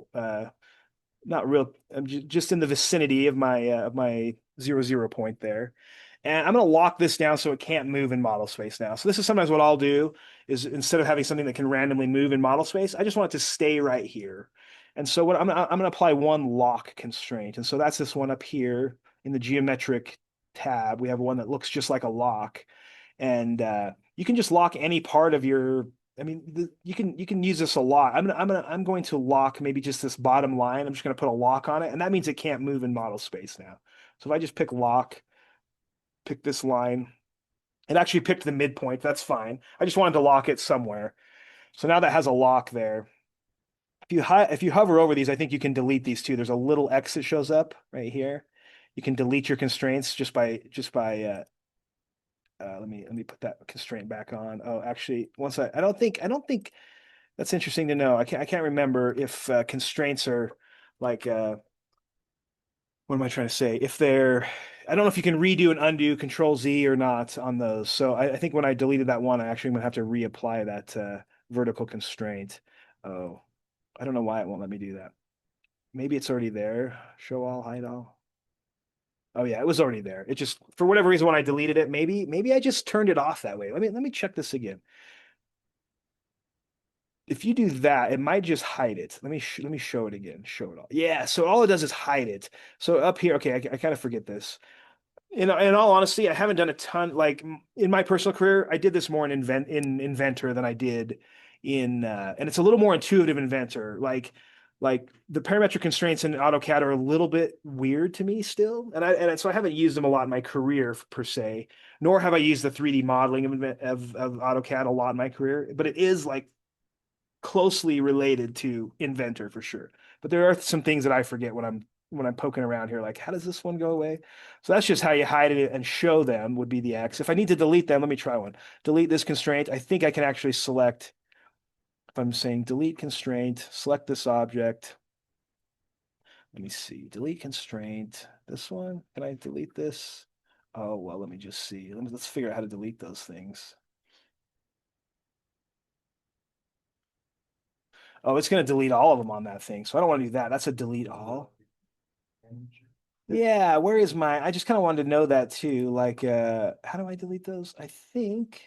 not real, I'm just in the vicinity of my 0, 0 point there. And I'm going to lock this down so it can't move in model space now. So this is sometimes what I'll do is instead of having something that can randomly move in model space, I just want it to stay right here. And so what I'm going to apply one lock constraint. And so that's this one up here in the geometric tab. We have one that looks just like a lock. And you can just lock any part of your, I mean, you can use this a lot. I'm going to lock maybe just this bottom line. I'm just going to put a lock on it, and that means it can't move in model space now. So if I just pick lock, pick this line, it actually picked the midpoint. That's fine. I just wanted to lock it somewhere. So now that has a lock there. If you hover over these, I think you can delete these too. There's a little X that shows up right here. You can delete your constraints just by let me put that constraint back on. Oh, actually, I don't think that's interesting to know. I can't remember if constraints are like what am I trying to say? If they're, I don't know if you can redo and undo Control Z or not on those. So I think when I deleted that one, I actually going to have to reapply that vertical constraint. Oh, I don't know why it won't let me do that. Maybe it's already there. Show all, hide all. Oh yeah, it was already there. It just for whatever reason when I deleted it, maybe I just turned it off that way. Let me check this again. If you do that, it might just hide it. Let me show it again. Show it all. Yeah, so all it does is hide it. So up here, okay, I kind of forget this. In all honesty, I haven't done a ton like in my personal career. I did this more in Inventor than I did in and it's a little more intuitive in Inventor. Like the parametric constraints in AutoCAD are a little bit weird to me still, so I haven't used them a lot in my career per se. Nor have I used the 3D modeling of AutoCAD a lot in my career. But it is like closely related to Inventor for sure. But there are some things that I forget when I'm poking around here, like how does this one go away? So that's just how you hide it and show them would be the X. If I need to delete them, let me try one. Delete this constraint. I think I can actually select, if I'm saying delete constraint, select this object. Let me see, delete constraint. This one, can I delete this? Oh, well, let me just see. Let's figure out how to delete those things. Oh, it's going to delete all of them on that thing. So I don't want to do that. That's a delete all. Yeah, where is my, I just kind of wanted to know that too. Like, how do I delete those? I think,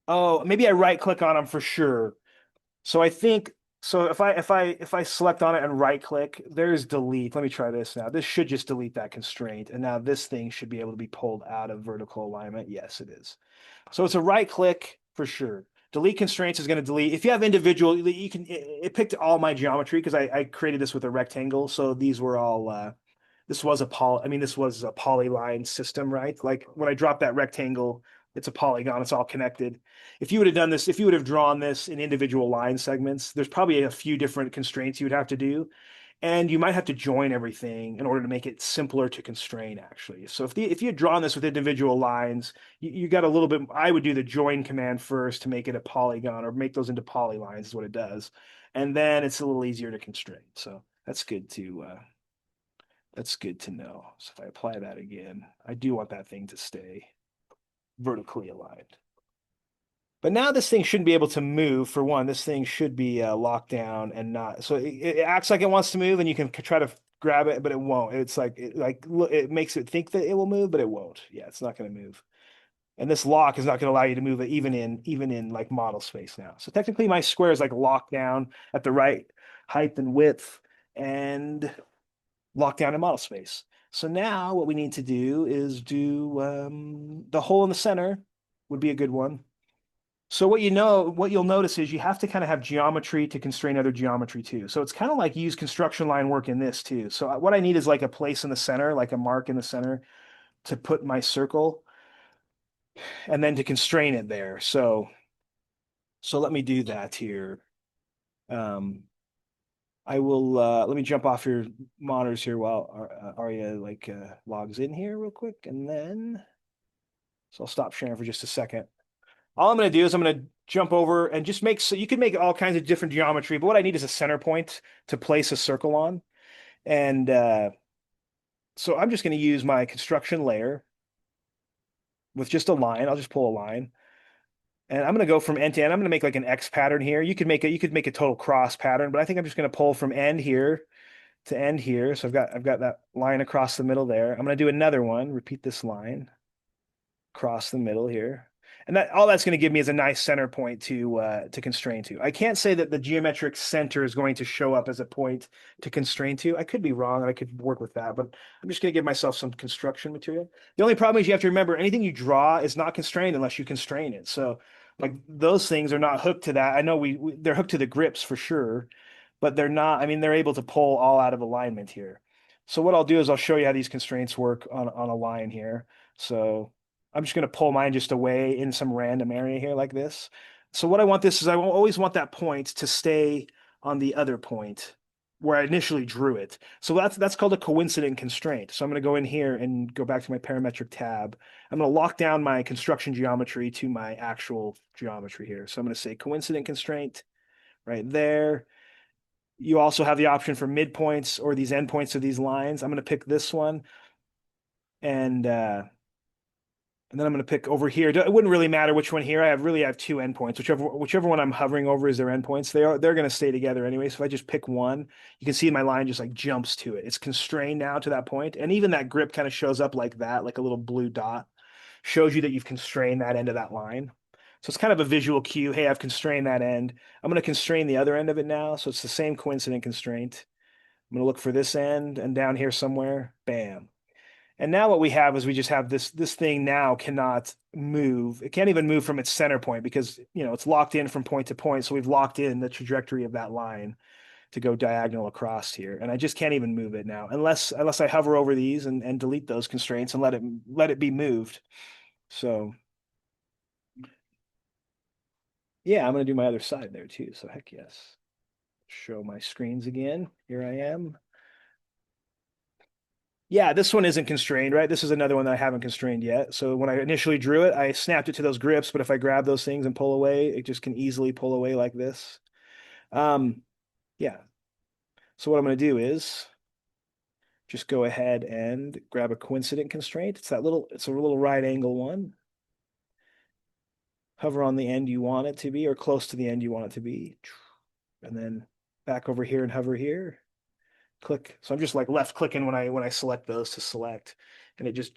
oh, maybe I right click on them for sure. So I think, so if I select on it and right click, there's delete. Let me try this now. This should just delete that constraint. And now this thing should be able to be pulled out of vertical alignment. Yes, it is. So it's a right click for sure. Delete constraints is going to delete. If you have individual, you can, it picked all my geometry because I created this with a rectangle. So these were all, this was a this was a polyline system, right? Like when I drop that rectangle, it's a polygon, it's all connected. If you would have done this, if you would have drawn this in individual line segments, there's probably a few different constraints you would have to do. And you might have to join everything in order to make it simpler to constrain, actually. So if you had drawn this with individual lines, you got a little bit, I would do the join command first to make it a polygon or make those into polylines is what it does. And then it's a little easier to constrain. So that's good to know. So if I apply that again, I do want that thing to stay vertically aligned. But now this thing shouldn't be able to move. For one, this thing should be locked down and not. So it acts like it wants to move, and you can try to grab it, but it won't. It's like it makes it think that it will move, but it won't. Yeah, it's not going to move. And this lock is not going to allow you to move it even in like model space now. So technically, my square is like locked down at the right height and width, and locked down in model space. So now what we need to do is do the hole in the center would be a good one. So what you'll notice is you have to kind of have geometry to constrain other geometry too. So it's kind of like use construction line work in this too. So what I need is like a place in the center, like a mark in the center to put my circle and then to constrain it there. So let me do that here. Um, I will let me jump off your monitors here while Arya logs in here real quick, and then so I'll stop sharing for just a second. All I'm going to do is I'm going to jump over and just make so you can make all kinds of different geometry, but what I need is a center point to place a circle on. And so I'm just going to use my construction layer with just a line. I'll just pull a line. And I'm going to go from end to end. I'm going to make like an X pattern here. You could make a total cross pattern, but I think I'm just going to pull from end here to end here. So I've got that line across the middle there. I'm going to do another one, repeat this line across the middle here. And that all that's going to give me is a nice center point to constrain to. I can't say that the geometric center is going to show up as a point to constrain to. I could be wrong, and I could work with that, but I'm just going to give myself some construction material. The only problem is you have to remember anything you draw is not constrained unless you constrain it. So like those things are not hooked to that. I know they're hooked to the grips for sure, but they're not. I mean, they're able to pull all out of alignment here. So what I'll do is I'll show you how these constraints work on a line here. So I'm just going to pull mine just away in some random area here like this. So what I want this is I always want that point to stay on the other point where I initially drew it. So that's called a coincident constraint. So I'm going to go in here and go back to my parametric tab. I'm going to lock down my construction geometry to my actual geometry here. So I'm going to say coincident constraint right there. You also have the option for midpoints or these endpoints of these lines. I'm going to pick this one and And then I'm going to pick over here. It wouldn't really matter which one here. I really have two endpoints. Whichever one I'm hovering over is their endpoints. They're going to stay together anyway. So if I just pick one, you can see my line just like jumps to it. It's constrained now to that point. And even that grip kind of shows up like that, like a little blue dot. Shows you that you've constrained that end of that line. So it's kind of a visual cue. Hey, I've constrained that end. I'm going to constrain the other end of it now. So it's the same coincident constraint. I'm going to look for this end and down here somewhere. Bam. And now what we have is we just have this thing now cannot move. It can't even move from its center point because, it's locked in from point to point. So we've locked in the trajectory of that line to go diagonal across here. And I just can't even move it now unless I hover over these and delete those constraints and let it be moved. So yeah, I'm going to do my other side there too. So heck yes. Show my screens again. Here I am. Yeah, this one isn't constrained, right? This is another one that I haven't constrained yet. So when I initially drew it, I snapped it to those grips, but if I grab those things and pull away, it just can easily pull away like this. Um, yeah. So what I'm going to do is just go ahead and grab a coincident constraint. It's a little right angle one. Hover on the end you want it to be or close to the end you want it to be. And then back over here and hover here. Click. So I'm just like left clicking when I select those to select, and it just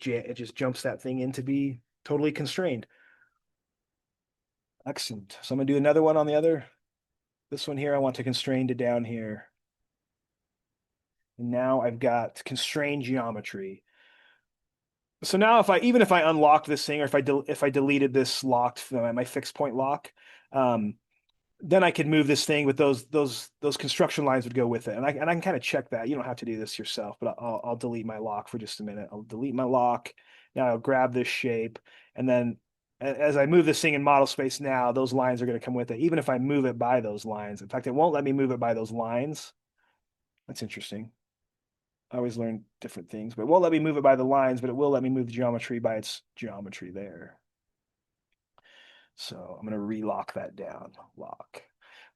jumps that thing in to be totally constrained. Excellent. So I'm gonna do another one on this one here. I want to constrain to down here. And now I've got constrained geometry. So now even if I unlock this thing or if I deleted this locked my fixed point lock, then I could move this thing with those construction lines would go with it. And I can kind of check that. You don't have to do this yourself, but I'll delete my lock for just a minute. I'll delete my lock. Now I'll grab this shape. And then as I move this thing in model space now, those lines are going to come with it, even if I move it by those lines. In fact, it won't let me move it by those lines. That's interesting. I always learn different things, but it won't let me move it by the lines, but it will let me move the geometry by its geometry there. So I'm going to relock that down. Lock.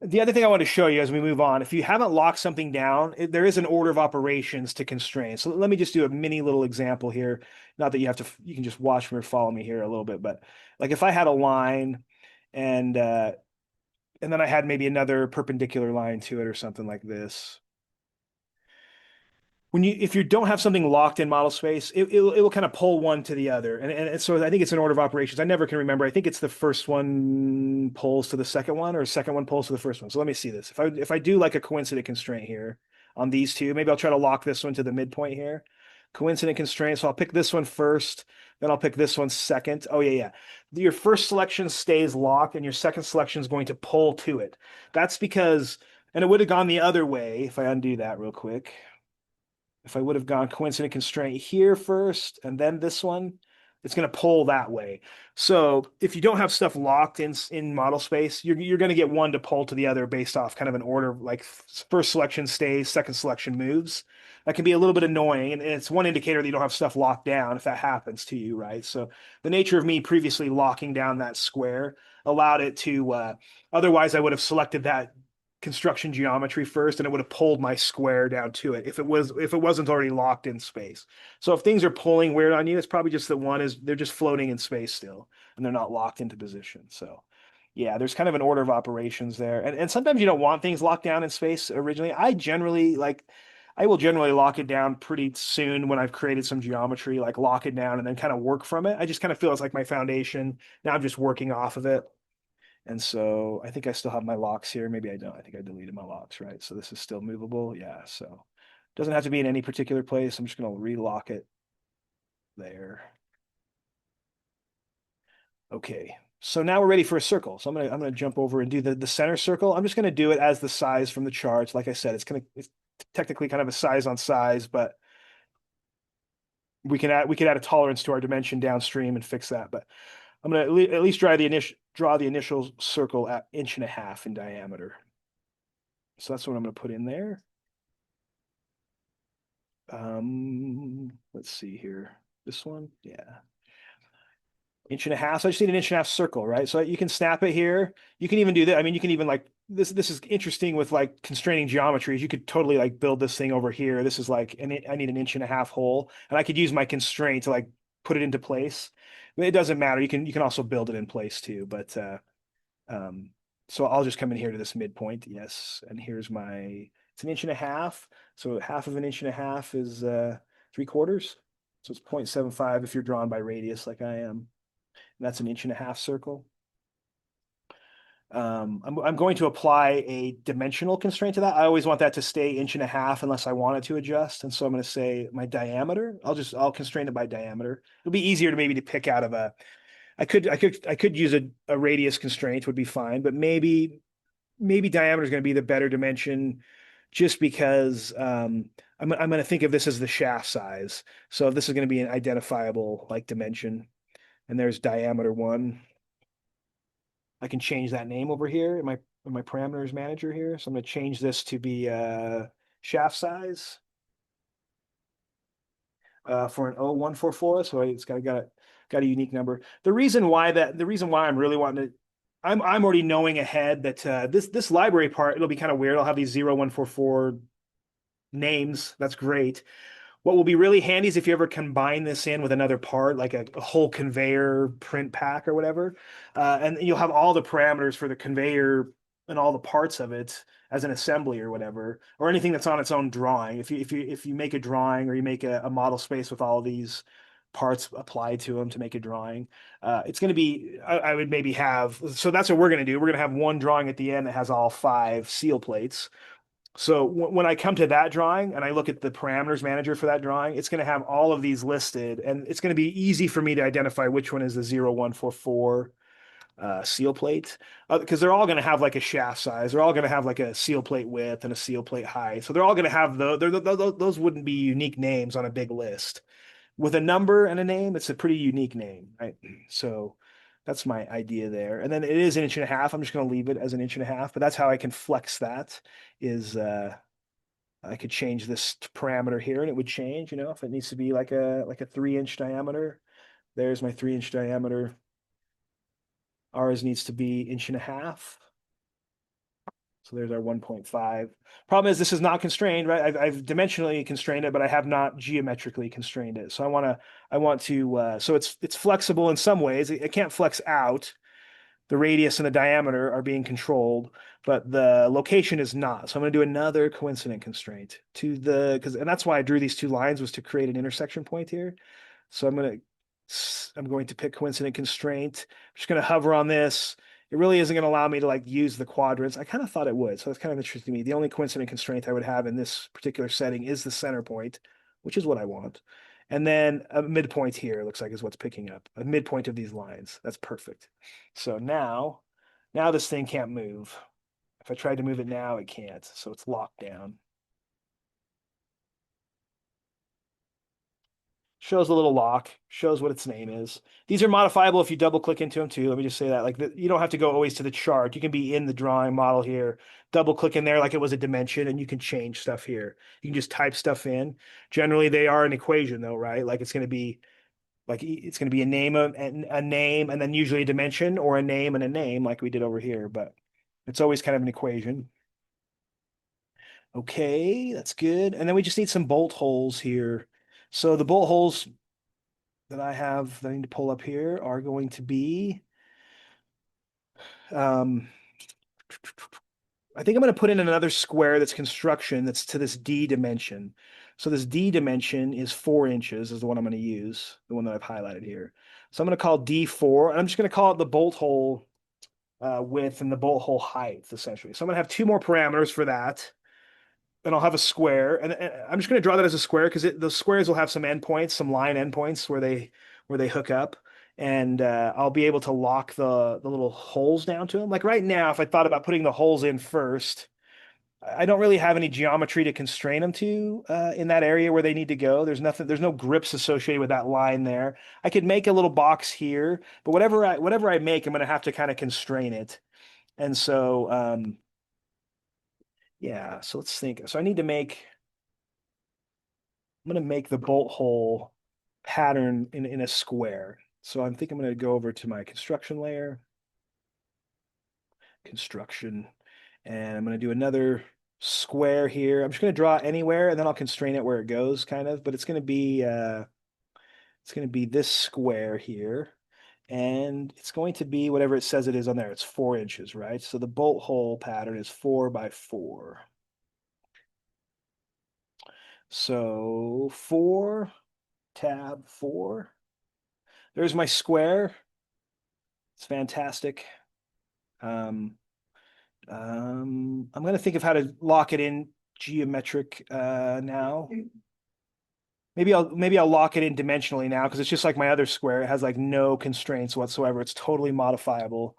The other thing I want to show you as we move on, if you haven't locked something down, there is an order of operations to constrain. So let me just do a mini little example here. Not that you can just watch me or follow me here a little bit, but like if I had a line and then I had maybe another perpendicular line to it or something like this. If you don't have something locked in model space, it will kind of pull one to the other. And so I think it's an order of operations. I never can remember. I think it's the first one pulls to the second one or the second one pulls to the first one. So let me see this. If I do like a coincident constraint here on these two, maybe I'll try to lock this one to the midpoint here. Coincident constraint. So I'll pick this one first, then I'll pick this one second. Oh yeah. Your first selection stays locked and your second selection is going to pull to it. That's because, and it would have gone the other way if I undo that real quick. If I would have gone coincident constraint here first and then this one, it's going to pull that way. So if you don't have stuff locked in model space, you're going to get one to pull to the other based off kind of an order, like first selection stays, second selection moves. That can be a little bit annoying, and it's one indicator that you don't have stuff locked down if that happens to you, right? So the nature of me previously locking down that square allowed it to, otherwise I would have selected that construction geometry first and it would have pulled my square down to it if it wasn't already locked in space. So if things are pulling weird on you, it's probably just they're just floating in space still and they're not locked into position. So yeah, there's kind of an order of operations there. And sometimes you don't want things locked down in space originally. I will generally lock it down pretty soon when I've created some geometry, like lock it down and then kind of work from it. I just kind of feel it's like my foundation. Now I'm just working off of it. And so I think I still have my locks here. Maybe I don't. I think I deleted my locks, right? So this is still movable. Yeah, so it doesn't have to be in any particular place. I'm just going to relock it there. Okay, so now we're ready for a circle. So I'm gonna jump over and do the center circle. I'm just going to do it as the size from the charts. Like I said, it's technically kind of a size on size, but we could add a tolerance to our dimension downstream and fix that. But I'm going to at least draw the initial circle at 1.5 inches in diameter. So that's what I'm going to put in there. Let's see here. This one, yeah. 1.5 inches. So I just need an 1.5 inch circle, right? So you can snap it here. You can even do that. I mean, you can even like this. This is interesting with like constraining geometries. You could totally like build this thing over here. This is like, I need an 1.5 inch hole, and I could use my constraint to like put it into place. It doesn't matter. You can also build it in place too. But um, so I'll just come in here to this midpoint. Yes, and here's my. It's an inch and a half. So half of an inch and a half is 3/4. So it's 0.75 if you're drawn by radius like I am. And that's an inch and a half circle. I'm going to apply a dimensional constraint to that. I always want that to stay inch and a half unless I want it to adjust. And so I'm going to say my diameter. I'll constrain it by diameter. It'll be easier to maybe to pick out of a. I could use a radius constraint would be fine, but maybe diameter is going to be the better dimension, just because I'm going to think of this as the shaft size. So this is going to be an identifiable like dimension, and there's diameter one. I can change that name over here in my parameters manager here. So I'm going to change this to be shaft size for an 0144. So it's got a unique number. The reason why I'm really wanting to I'm already knowing ahead that this library part, it'll be kind of weird. I'll have these 0144 names. That's great. What will be really handy is if you ever combine this in with another part, like a whole conveyor print pack or whatever, and you'll have all the parameters for the conveyor and all the parts of it as an assembly or whatever, or anything that's on its own drawing. If you make a drawing or you make a model space with all these parts applied to them to make a drawing, it's going to be I would maybe have. So that's what we're going to do. We're going to have one drawing at the end that has all 5 seal plates. So when I come to that drawing and I look at the parameters manager for that drawing, it's going to have all of these listed, and it's going to be easy for me to identify which one is the 0144 seal plate, because they're all going to have like a shaft size. They're all going to have like a seal plate width and a seal plate height. So they're all going to have those wouldn't be unique names on a big list. With a number and a name, it's a pretty unique name, right? So that's my idea there. And then it is an inch and a half. I'm just going to leave it as an inch and a half, but that's how I can flex that is I could change this parameter here and it would change, if it needs to be like a 3-inch diameter. There's my 3-inch diameter. Ours needs to be inch and a half. So there's our 1.5. Problem is this is not constrained, right? I've dimensionally constrained it, but I have not geometrically constrained it. So I want to so it's flexible in some ways. It can't flex out. The radius and the diameter are being controlled, but the location is not. So I'm going to do another coincident constraint and that's why I drew these 2 lines, was to create an intersection point here. So I'm going to pick coincident constraint. I'm just going to hover on this. It really isn't going to allow me to like use the quadrants. I kind of thought it would, so that's kind of interesting to me. The only coincident constraint I would have in this particular setting is the center point, which is what I want. And then a midpoint here looks like is what's picking up. A midpoint of these lines. That's perfect. So now this thing can't move. If I tried to move it now, it can't. So it's locked down. Shows a little lock, shows what its name is. These are modifiable if you double click into them too. Let me just say that. You don't have to go always to the chart. You can be in the drawing model here, double click in there like it was a dimension, and you can change stuff here. You can just type stuff in. Generally, they are an equation though, right? It's going to be a name and then usually a dimension, or a name and a name like we did over here, but it's always kind of an equation. Okay, that's good. And then we just need some bolt holes here. So the bolt holes that I need to pull up here are going to be, um, I think I'm going to put in another square that's construction that's to this D dimension. So this D dimension is 4 inches is the one I'm going to use, the one that I've highlighted here. So I'm going to call D4, and I'm just going to call it the bolt hole width and the bolt hole height, essentially. So I'm going to have 2 more parameters for that. And I'll have a square, and I'm just going to draw that as a square because the squares will have some endpoints, some line endpoints where they hook up, and I'll be able to lock the little holes down to them. Like right now, if I thought about putting the holes in first, I don't really have any geometry to constrain them to in that area where they need to go. There's no grips associated with that line there. I could make a little box here, but whatever I make, I'm going to have to kind of constrain it, and so. Yeah, so let's think. So I'm going to make the bolt hole pattern in a square. So I think I'm going to go over to my construction layer, construction, and I'm going to do another square here. I'm just going to draw anywhere, and then I'll constrain it where it goes, kind of. But it's going to be this square here. And it's going to be whatever it says it is on there. It's 4 inches, right? So the bolt hole pattern is 4 by 4. So 4, tab 4. There's my square. It's fantastic. Um, I'm going to think of how to lock it in geometric now. Maybe I'll lock it in dimensionally now because it's just like my other square. It has like no constraints whatsoever. It's totally modifiable.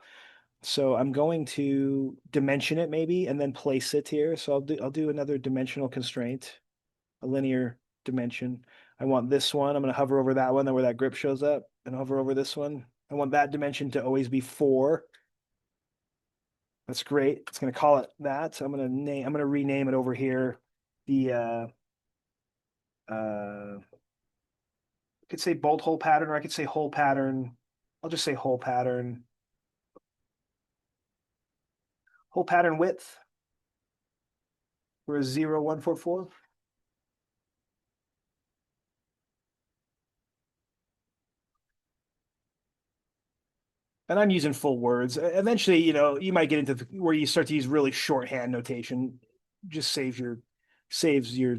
So I'm going to dimension it maybe and then place it here. So I'll do another dimensional constraint, a linear dimension. I want this one. I'm going to hover over that one, then where that grip shows up, and hover over this one. I want that dimension to always be 4. That's great. It's going to call it that. So I'm going to rename it over here. The I could say bolt hole pattern, or I could say hole pattern. I'll just say hole pattern. Hole pattern width for a 0, 1, 4, 4. And I'm using full words. Eventually, you might get into where you start to use really shorthand notation. Just saves your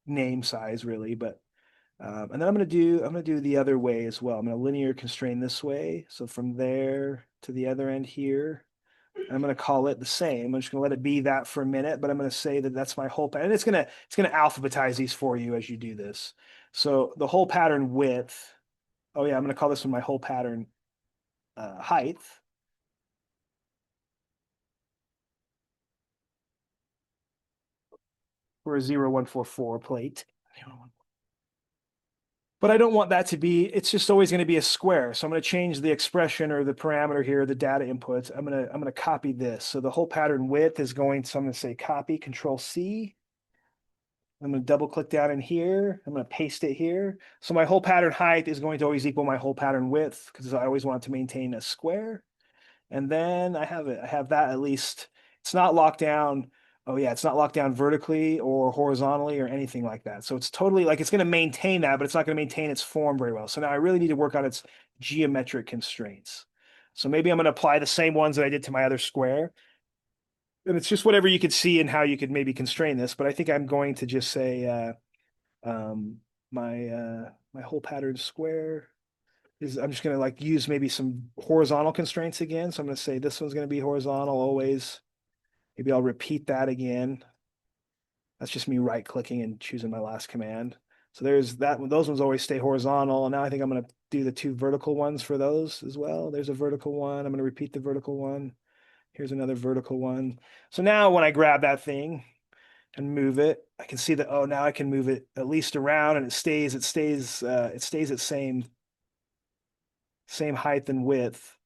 name size really. But and then I'm gonna do the other way as well. I'm gonna linear constrain this way. So from there to the other end here, I'm gonna call it the same. I'm just gonna let it be that for a minute, but I'm gonna say that that's my whole pattern. And it's gonna alphabetize these for you as you do this. So the whole pattern width. Oh yeah, I'm gonna call this one my whole pattern height. For a 0, 1, 4, 4 plate. But I don't want that to be, it's just always going to be a square. So I'm going to change the expression or the parameter here, the data inputs. I'm going to copy this. So the whole pattern width is so I'm going to say copy, Control C. I'm going to double click down in here. I'm going to paste it here. So my whole pattern height is going to always equal my whole pattern width because I always want to maintain a square. And then I have it. I have that at least. It's not locked down. Oh yeah, it's not locked down vertically or horizontally or anything like that. So it's totally like it's going to maintain that, but it's not going to maintain its form very well. So now I really need to work on its geometric constraints. So maybe I'm going to apply the same ones that I did to my other square. And it's just whatever you could see and how you could maybe constrain this. But I think I'm going to just say my whole pattern square is I'm just going to like use maybe some horizontal constraints again. So I'm going to say this one's going to be horizontal always. Maybe I'll repeat that again. That's just me right clicking and choosing my last command. So there's that. Those ones always stay horizontal. And now I think I'm going to do the 2 vertical ones for those as well. There's a vertical one. I'm going to repeat the vertical one. Here's another vertical one. So now when I grab that thing and move it, I can see that, oh, now I can move it at least around and it stays at same height and width.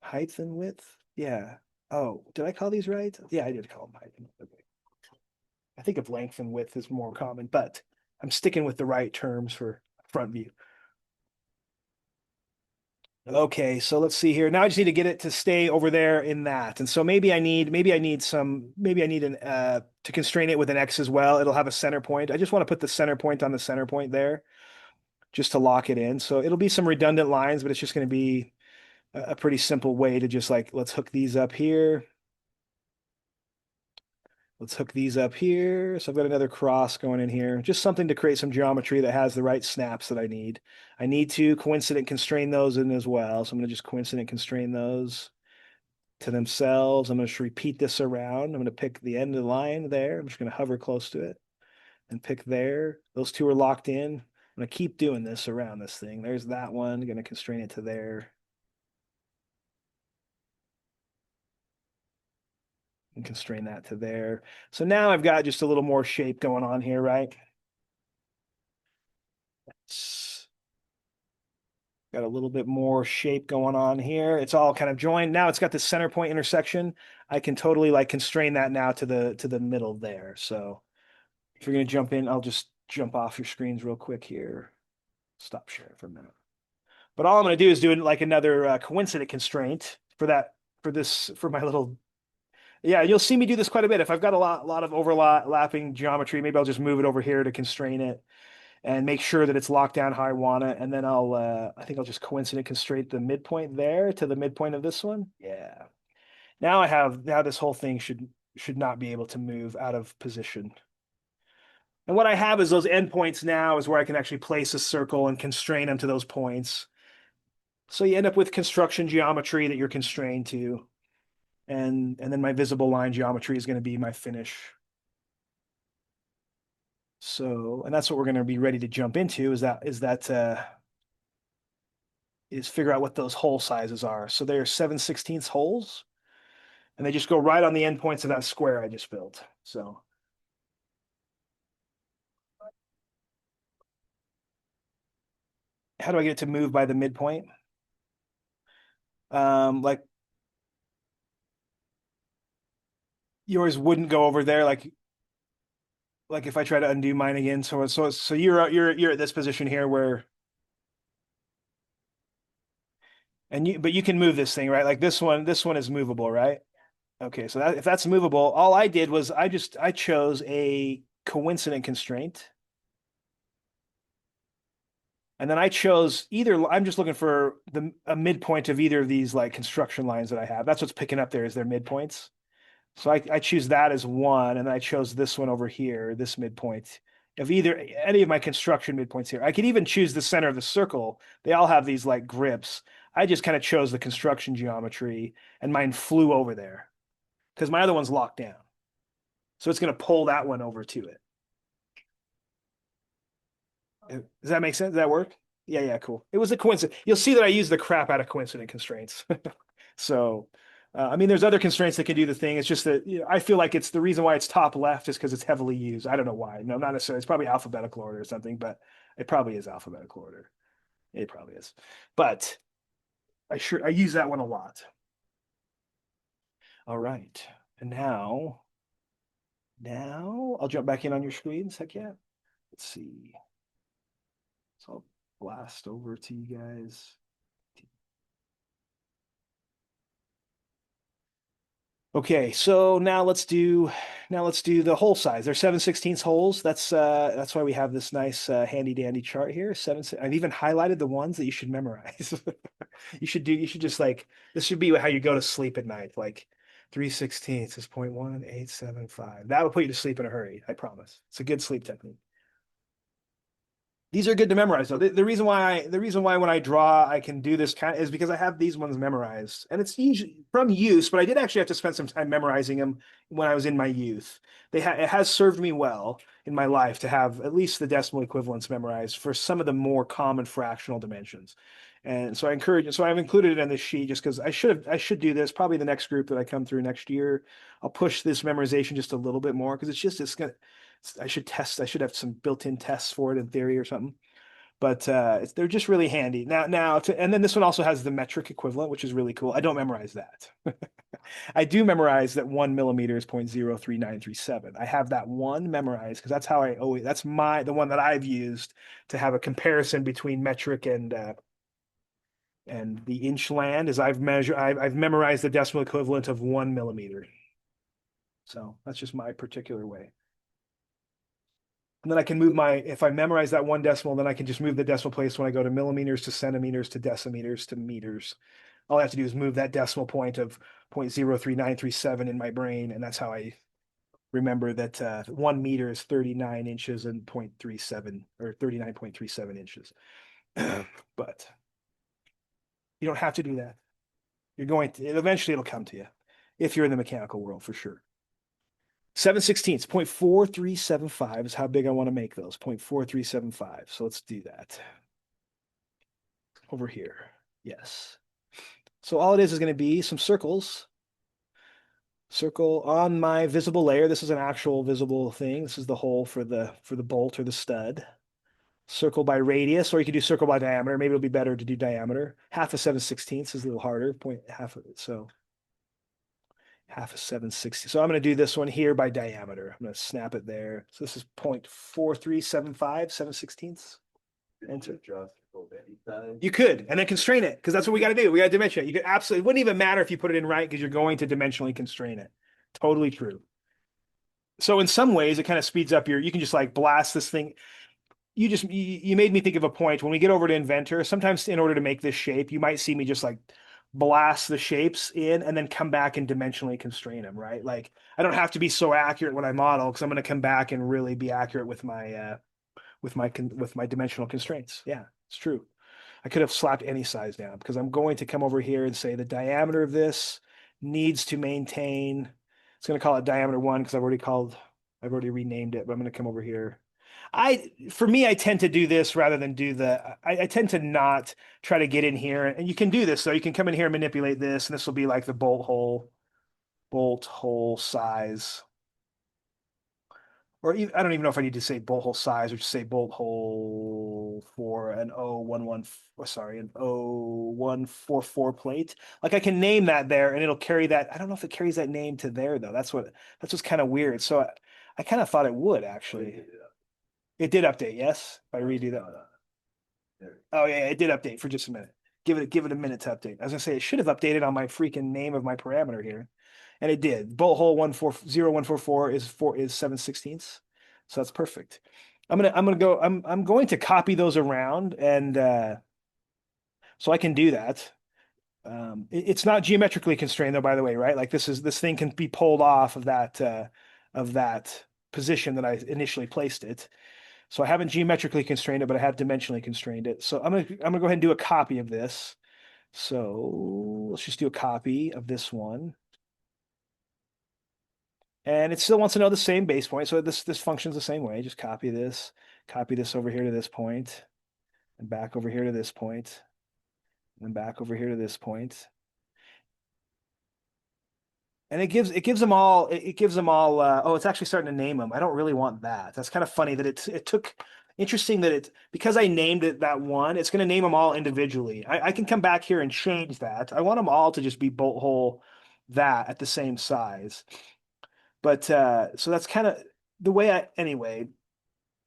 Height and width? Yeah. Oh, did I call these right? Yeah, I did call them height and width. Okay. I think of length and width is more common, but I'm sticking with the right terms for front view. Okay, so let's see here. Now I just need to get it to stay over there in that. And so maybe I need an to constrain it with an X as well. It'll have a center point. I just want to put the center point on the center point there just to lock it in. So it'll be some redundant lines, but it's just going to be a pretty simple way to just like, let's hook these up here. Let's hook these up here. So I've got another cross going in here. Just something to create some geometry that has the right snaps that I need. I need to coincident constrain those in as well. So I'm going to just coincident constrain those to themselves. I'm going to just repeat this around. I'm going to pick the end of the line there. I'm just going to hover close to it and pick there. Those two are locked in. I'm going to keep doing this around this thing. There's that one. I'm going to constrain it to there. And constrain that to there. So now I've got just a little more shape going on here, right? It's got a little bit more shape going on here. It's all kind of joined. Now it's got the center point intersection. I can totally like constrain that now to the middle there. So if you're gonna jump in, I'll just jump off your screens real quick here. Stop sharing for a minute. But all I'm gonna do is do like another coincident constraint for my little. Yeah, you'll see me do this quite a bit. If I've got a lot of overlapping geometry, maybe I'll just move it over here to constrain it. and make sure that it's locked down how I want it. And then I think I'll just coincident constraint the midpoint there to the midpoint of this one. Yeah. Now this whole thing should not be able to move out of position. And what I have is those endpoints now is where I can actually place a circle and constrain them to those points. So you end up with construction geometry that you're constrained to. And then my visible line geometry is going to be my finish. So, and that's what we're going to be ready to jump into is figure out what those hole sizes are. So they're 7/16 holes, and they just go right on the endpoints of that square I just built. So how do I get it to move by the midpoint? Like yours wouldn't go over there, like if I try to undo mine again. So you're at this position here where but you can move this thing, right? Like this one is movable, right? Okay, so if that's movable, all I did was I chose a coincident constraint. And then I chose I'm just looking for a midpoint of either of these like construction lines that I have. That's what's picking up there is their midpoints. So I choose that as one, and then I chose this one over here, this midpoint of either any of my construction midpoints here. I could even choose the center of the circle. They all have these like grips. I just kind of chose the construction geometry, and mine flew over there because my other one's locked down. So it's going to pull that one over to it. Does that make sense? Does that work? Yeah, yeah, cool. It was a coincidence. You'll see that I use the crap out of coincident constraints. So, I mean, there's other constraints that can do the thing. It's just that I feel like it's the reason why it's top left is because it's heavily used. I don't know why. No, not necessarily. It's probably alphabetical order or something, but it probably is alphabetical order. It probably is. But I use that one a lot. All right. And now I'll jump back in on your screens. Heck yeah. Let's see. So I'll blast over to you guys. Okay, so now let's do the hole size. They're 7/16 holes. That's why we have this nice handy dandy chart here. I've even highlighted the ones that you should memorize. You should just like this should be how you go to sleep at night. Like 3/16 is 0.1875. That will put you to sleep in a hurry, I promise. It's a good sleep technique. These are good to memorize though. The reason why when I draw I can do this kind of is because I have these ones memorized, and it's usually from use. But I did actually have to spend some time memorizing them when I was in my youth. It has served me well in my life to have at least the decimal equivalents memorized for some of the more common fractional dimensions. And so I've included it in this sheet just because I should do this probably the next group that I come through next year. I'll push this memorization just a little bit more because it's gonna I should have some built-in tests for it in theory or something. But they're just really handy. And then this one also has the metric equivalent, which is really cool. I don't memorize that. I do memorize that 1 millimeter is 0.03937. I have that one memorized because that's the one that I've used to have a comparison between metric and the inch land is I've memorized the decimal equivalent of 1 millimeter. So that's just my particular way. And then I can if I memorize that one decimal, then I can just move the decimal place when I go to millimeters to centimeters to decimeters to meters. All I have to do is move that decimal point of 0.03937 in my brain, and that's how I remember that 1 meter is 39 inches and 0.37 or 39.37 inches. But you don't have to do that. Eventually it'll come to you if you're in the mechanical world for sure. 7/16, 0.4375 is how big I want to make those, 0.4375. So let's do that. Over here. Yes. So all it is going to be some circles. Circle on my visible layer. This is an actual visible thing. This is the hole for the bolt or the stud. Circle by radius, or you can do circle by diameter. Maybe it'll be better to do diameter. Half of 7/16 is a little harder. Half of it. So half of 7/16. So I'm going to do this one here by diameter. I'm going to snap it there. So this is 0.4375, 7/16. Enter. You could, and then constrain it, because that's what we got to do. We got to dimension it. You could absolutely, it wouldn't even matter if you put it in right, because you're going to dimensionally constrain it. Totally true. So in some ways, it kind of speeds up you can just like blast this thing. you made me think of a point. When we get over to Inventor, sometimes in order to make this shape, you might see me just like blast the shapes in and then come back and dimensionally constrain them, right? Like I don't have to be so accurate when I model because I'm going to come back and really be accurate with my with my dimensional constraints. Yeah, it's true. I could have slapped any size down because I'm going to come over here and say the diameter of this needs to maintain. It's going to call it diameter one because I've already renamed it, but I'm going to come over here. For me, I tend to do this rather than do I tend to not try to get in here. And you can do this, so you can come in here and manipulate this, and this will be like the bolt hole size. Or even, I don't even know if I need to say bolt hole size or just say bolt hole for an 011, sorry, an 0144 plate. Like I can name that there and it'll carry that. I don't know if it carries that name to there though. That's what's kind of weird. So I kind of thought it would actually. It did update, yes? If I redo that. Oh yeah, it did update for just a minute. Give it a minute to update. I was gonna say it should have updated on my freaking name of my parameter here. And it did. Bolt hole 144 is 7/16. So that's perfect. I'm going to copy those around and so I can do that. It's not geometrically constrained though, by the way, right? Like this thing can be pulled off of that position that I initially placed it. So I haven't geometrically constrained it, but I have dimensionally constrained it. So I'm gonna go ahead and do a copy of this. So let's just do a copy of this one. And it still wants to know the same base point. So this functions the same way. Just copy this over here to this point, and back over here to this point, and then back over here to this point. And it gives them all oh, it's actually starting to name them. I don't really want that. That's kind of funny that it took interesting that because I named it that one, it's going to name them all individually. I can come back here and change that. I want them all to just be bolt hole that at the same size. But so that's kind of the way anyway,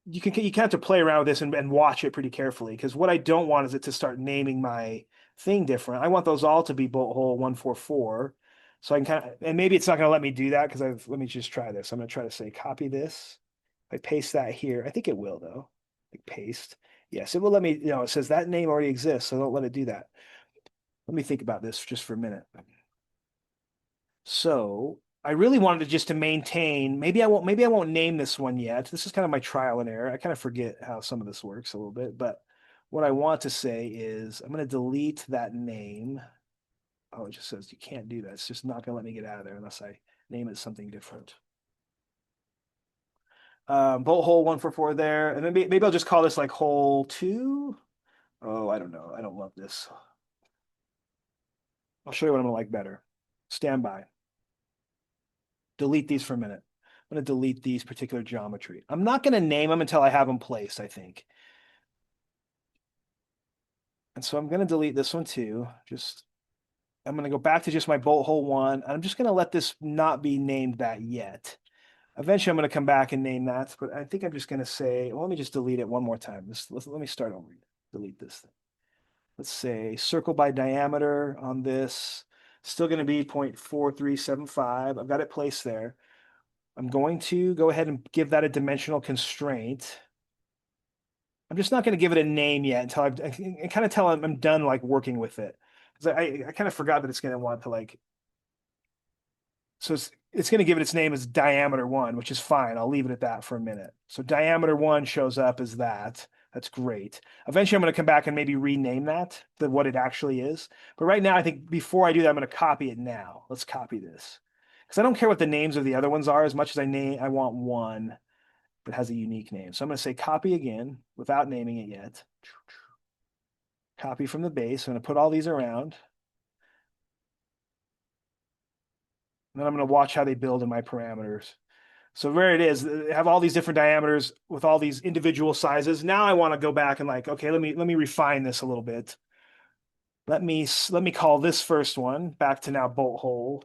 you kind of have to play around with this and watch it pretty carefully because what I don't want is it to start naming my thing different. I want those all to be bolt hole 144. So I can kind of, and maybe it's not going to let me do that because let me just try this. I'm going to try to say copy this. If I paste that here, I think it will though. Like paste. Yes, it will let me, it says that name already exists, so don't let it do that. Let me think about this just for a minute. So I really wanted just to maintain, maybe I won't name this one yet. This is kind of my trial and error. I kind of forget how some of this works a little bit, but what I want to say is I'm going to delete that name. Oh, it just says you can't do that. It's just not going to let me get out of there unless I name it something different. Bolt hole 144 there. And then maybe I'll just call this like hole 2. Oh, I don't know. I don't love this. I'll show you what I'm going to like better. Stand by. Delete these for a minute. I'm going to delete these particular geometry. I'm not going to name them until I have them placed, I think. And so I'm going to delete this one too. I'm going to go back to just my bolt hole 1. I'm just going to let this not be named that yet. Eventually, I'm going to come back and name that, but I think I'm just going to say, well, let me just delete it one more time. Let me start over. Delete this thing. Let's say circle by diameter on this. Still going to be 0.4375. I've got it placed there. I'm going to go ahead and give that a dimensional constraint. I'm just not going to give it a name yet until I kind of tell I'm done like working with it. Because I kind of forgot that it's going to want to like, so it's going to give it its name as diameter 1, which is fine. I'll leave it at that for a minute. So diameter 1 shows up as that. That's great. Eventually, I'm going to come back and maybe rename that to what it actually is. But right now, I think before I do that, I'm going to copy it now. Let's copy this. Because I don't care what the names of the other ones are as much as I want one that has a unique name. So I'm going to say copy again without naming it yet. Copy from the base. I'm going to put all these around. And then I'm going to watch how they build in my parameters. So there it is. They have all these different diameters with all these individual sizes. Now I want to go back and like, okay, let me refine this a little bit. Let me call this first one back to now bolt hole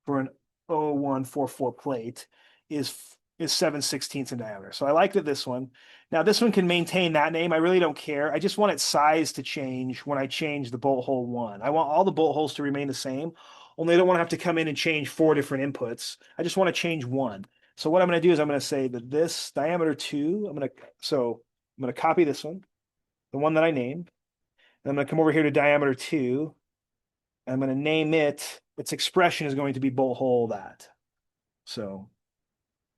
for an 0144 plate is 7/16 in diameter. So I like that this one. Now this one can maintain that name. I really don't care. I just want its size to change when I change the bolt hole 1. I want all the bolt holes to remain the same. Only I don't want to have to come in and change 4 different inputs. I just want to change one. So what I'm going to do is I'm going to say that this diameter 2, I'm going to copy this one, the one that I named. And I'm going to come over here to diameter 2. And I'm going to name it, its expression is going to be bolt hole that. So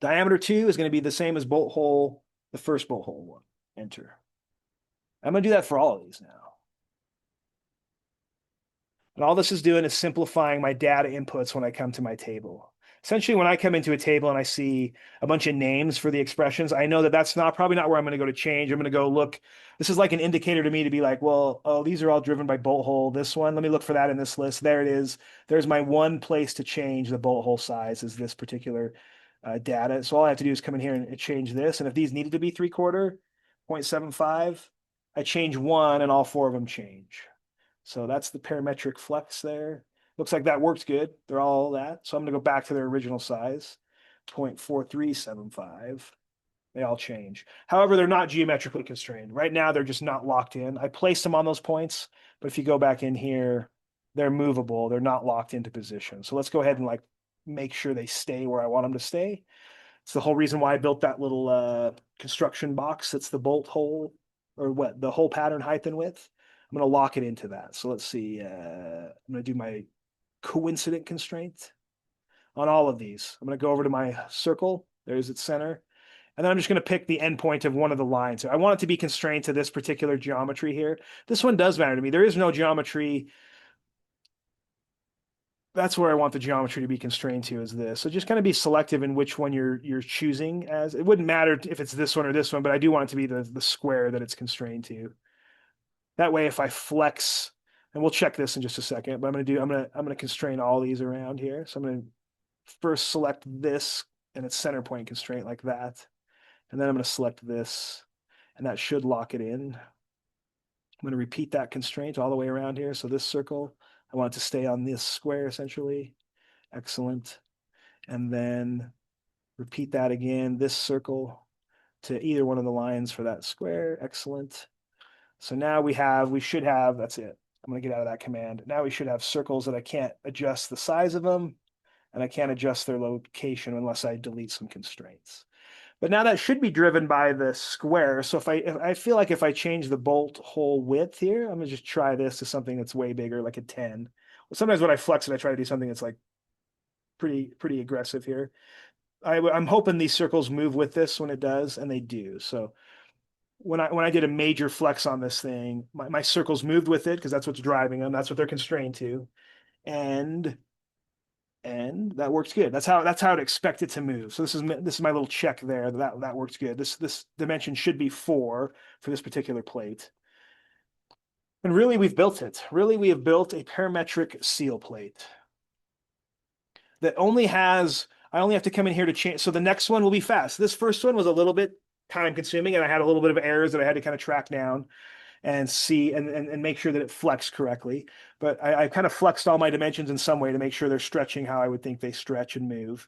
diameter 2 is going to be the same as bolt hole, the first bolt hole one. Enter. I'm going to do that for all of these now. And all this is doing is simplifying my data inputs when I come to my table. Essentially, when I come into a table and I see a bunch of names for the expressions, I know that that's probably not where I'm going to go to change. I'm going to go look. This is like an indicator to me to be like, well, oh, these are all driven by bolt hole. This one, let me look for that in this list. There it is. There's my one place to change the bolt hole size is this particular data. So all I have to do is come in here and change this. And if these needed to be 3/4, 0.75, I change one and all four of them change. So that's the parametric flex there. Looks like that works good. They're all that. So I'm going to go back to their original size, 0.4375. They all change. However, they're not geometrically constrained. Right now, they're just not locked in. I placed them on those points, but if you go back in here, they're movable. They're not locked into position. So let's go ahead and like make sure they stay where I want them to stay. It's the whole reason why I built that little construction box. That's the bolt hole or what the hole pattern height and width. I'm going to lock it into that. So let's see. I'm going to do my coincident constraint on all of these. I'm going to go over to my circle. There's its center. And then I'm just going to pick the endpoint of one of the lines. I want it to be constrained to this particular geometry here. This one does matter to me. There is no geometry. That's where I want the geometry to be constrained to is this. So just kind of be selective in which one you're choosing as. It wouldn't matter if it's this one or this one, but I do want it to be the square that it's constrained to. That way, if I flex, and we'll check this in just a second, but I'm gonna constrain all these around here. So I'm gonna first select this and its center point constraint like that. And then I'm gonna select this, and that should lock it in. I'm gonna repeat that constraint all the way around here. So this circle, I want it to stay on this square essentially. Excellent. And then repeat that again, this circle to either one of the lines for that square. Excellent. So now we should have, that's it. I'm going to get out of that command. Now we should have circles that I can't adjust the size of them, and I can't adjust their location unless I delete some constraints. But now that should be driven by the square. So if I feel like if I change the bolt hole width here, I'm going to just try this to something that's way bigger, like a 10. Well, sometimes when I flex it, I try to do something that's like pretty aggressive here. I'm hoping these circles move with this when it does, and they do. So when I did a major flex on this thing, my circles moved with it because that's what's driving them. That's what they're constrained to. And that works good. That's how I'd expect it to move. So this is my little check there. That works good. This dimension should be 4 for this particular plate. And really, we've built it. Really, we have built a parametric seal plate that only has, I only have to come in here to change. So the next one will be fast. This first one was a little bit time consuming, and I had a little bit of errors that I had to kind of track down and see and make sure that it flexed correctly. But I kind of flexed all my dimensions in some way to make sure they're stretching how I would think they stretch and move.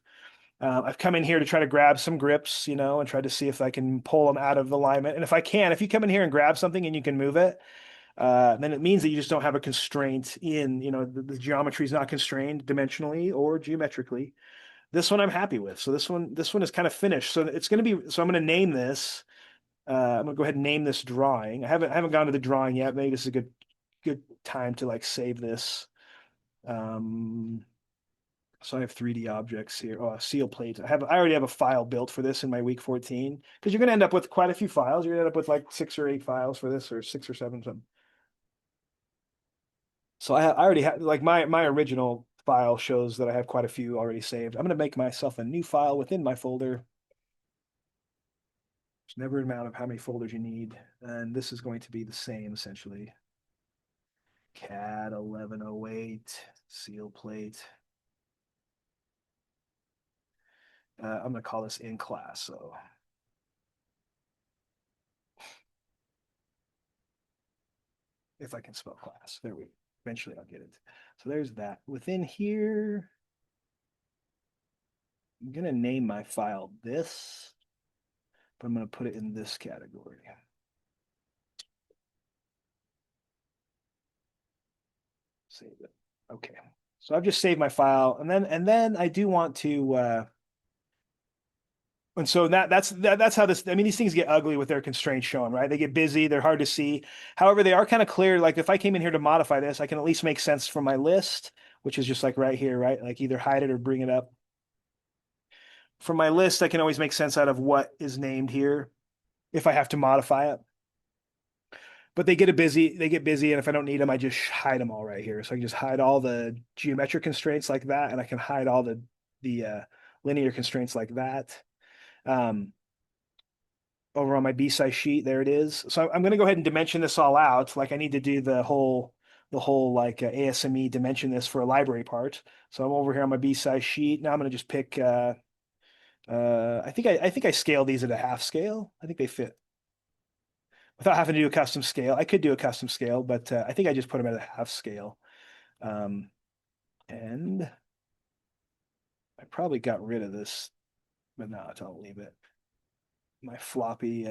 I've come in here to try to grab some grips, and try to see if I can pull them out of alignment. And if I can, if you come in here and grab something and you can move it, then it means that you just don't have a constraint in, the geometry is not constrained dimensionally or geometrically. This one I'm happy with. So this one is kind of finished. So it's going to be, so I'm going to name this. I'm going to go ahead and name this drawing. I haven't gone to the drawing yet. Maybe this is a good time to like save this. So I have 3D objects here. Oh, seal plate. I already have a file built for this in my week 14 because you're going to end up with quite a few files. You're going to end up with like 6 or 8 files for this, or 6 or 7 something. So I already have like my original file shows that I have quite a few already saved. I'm going to make myself a new file within my folder. There's never an amount of how many folders you need. And this is going to be the same essentially. CAD 1108, seal plate. I'm going to call this in class. So if I can spell class, there we go. Eventually I'll get it. So there's that. Within here, I'm going to name my file this, but I'm going to put it in this category. Save it. Okay. So I've just saved my file, and then I do want to And so that's how this, I mean, these things get ugly with their constraints shown, right? They get busy, they're hard to see. However, they are kind of clear. Like if I came in here to modify this, I can at least make sense from my list, which is just like right here, right? Like either hide it or bring it up. From my list, I can always make sense out of what is named here if I have to modify it. But they get busy, and if I don't need them, I just hide them all right here. So I can just hide all the geometric constraints like that, and I can hide all the linear constraints like that. Um, Over on my B size sheet, there it is. So I'm going to go ahead and dimension this all out. Like I need to do the whole like ASME dimension this for a library part. So I'm over here on my B size sheet. Now I'm going to just pick. I think I scale these at a half scale. I think they fit without having to do a custom scale. I could do a custom scale, but I think I just put them at a half scale. Um, and I probably got rid of this, but no, I'll leave it. My floppy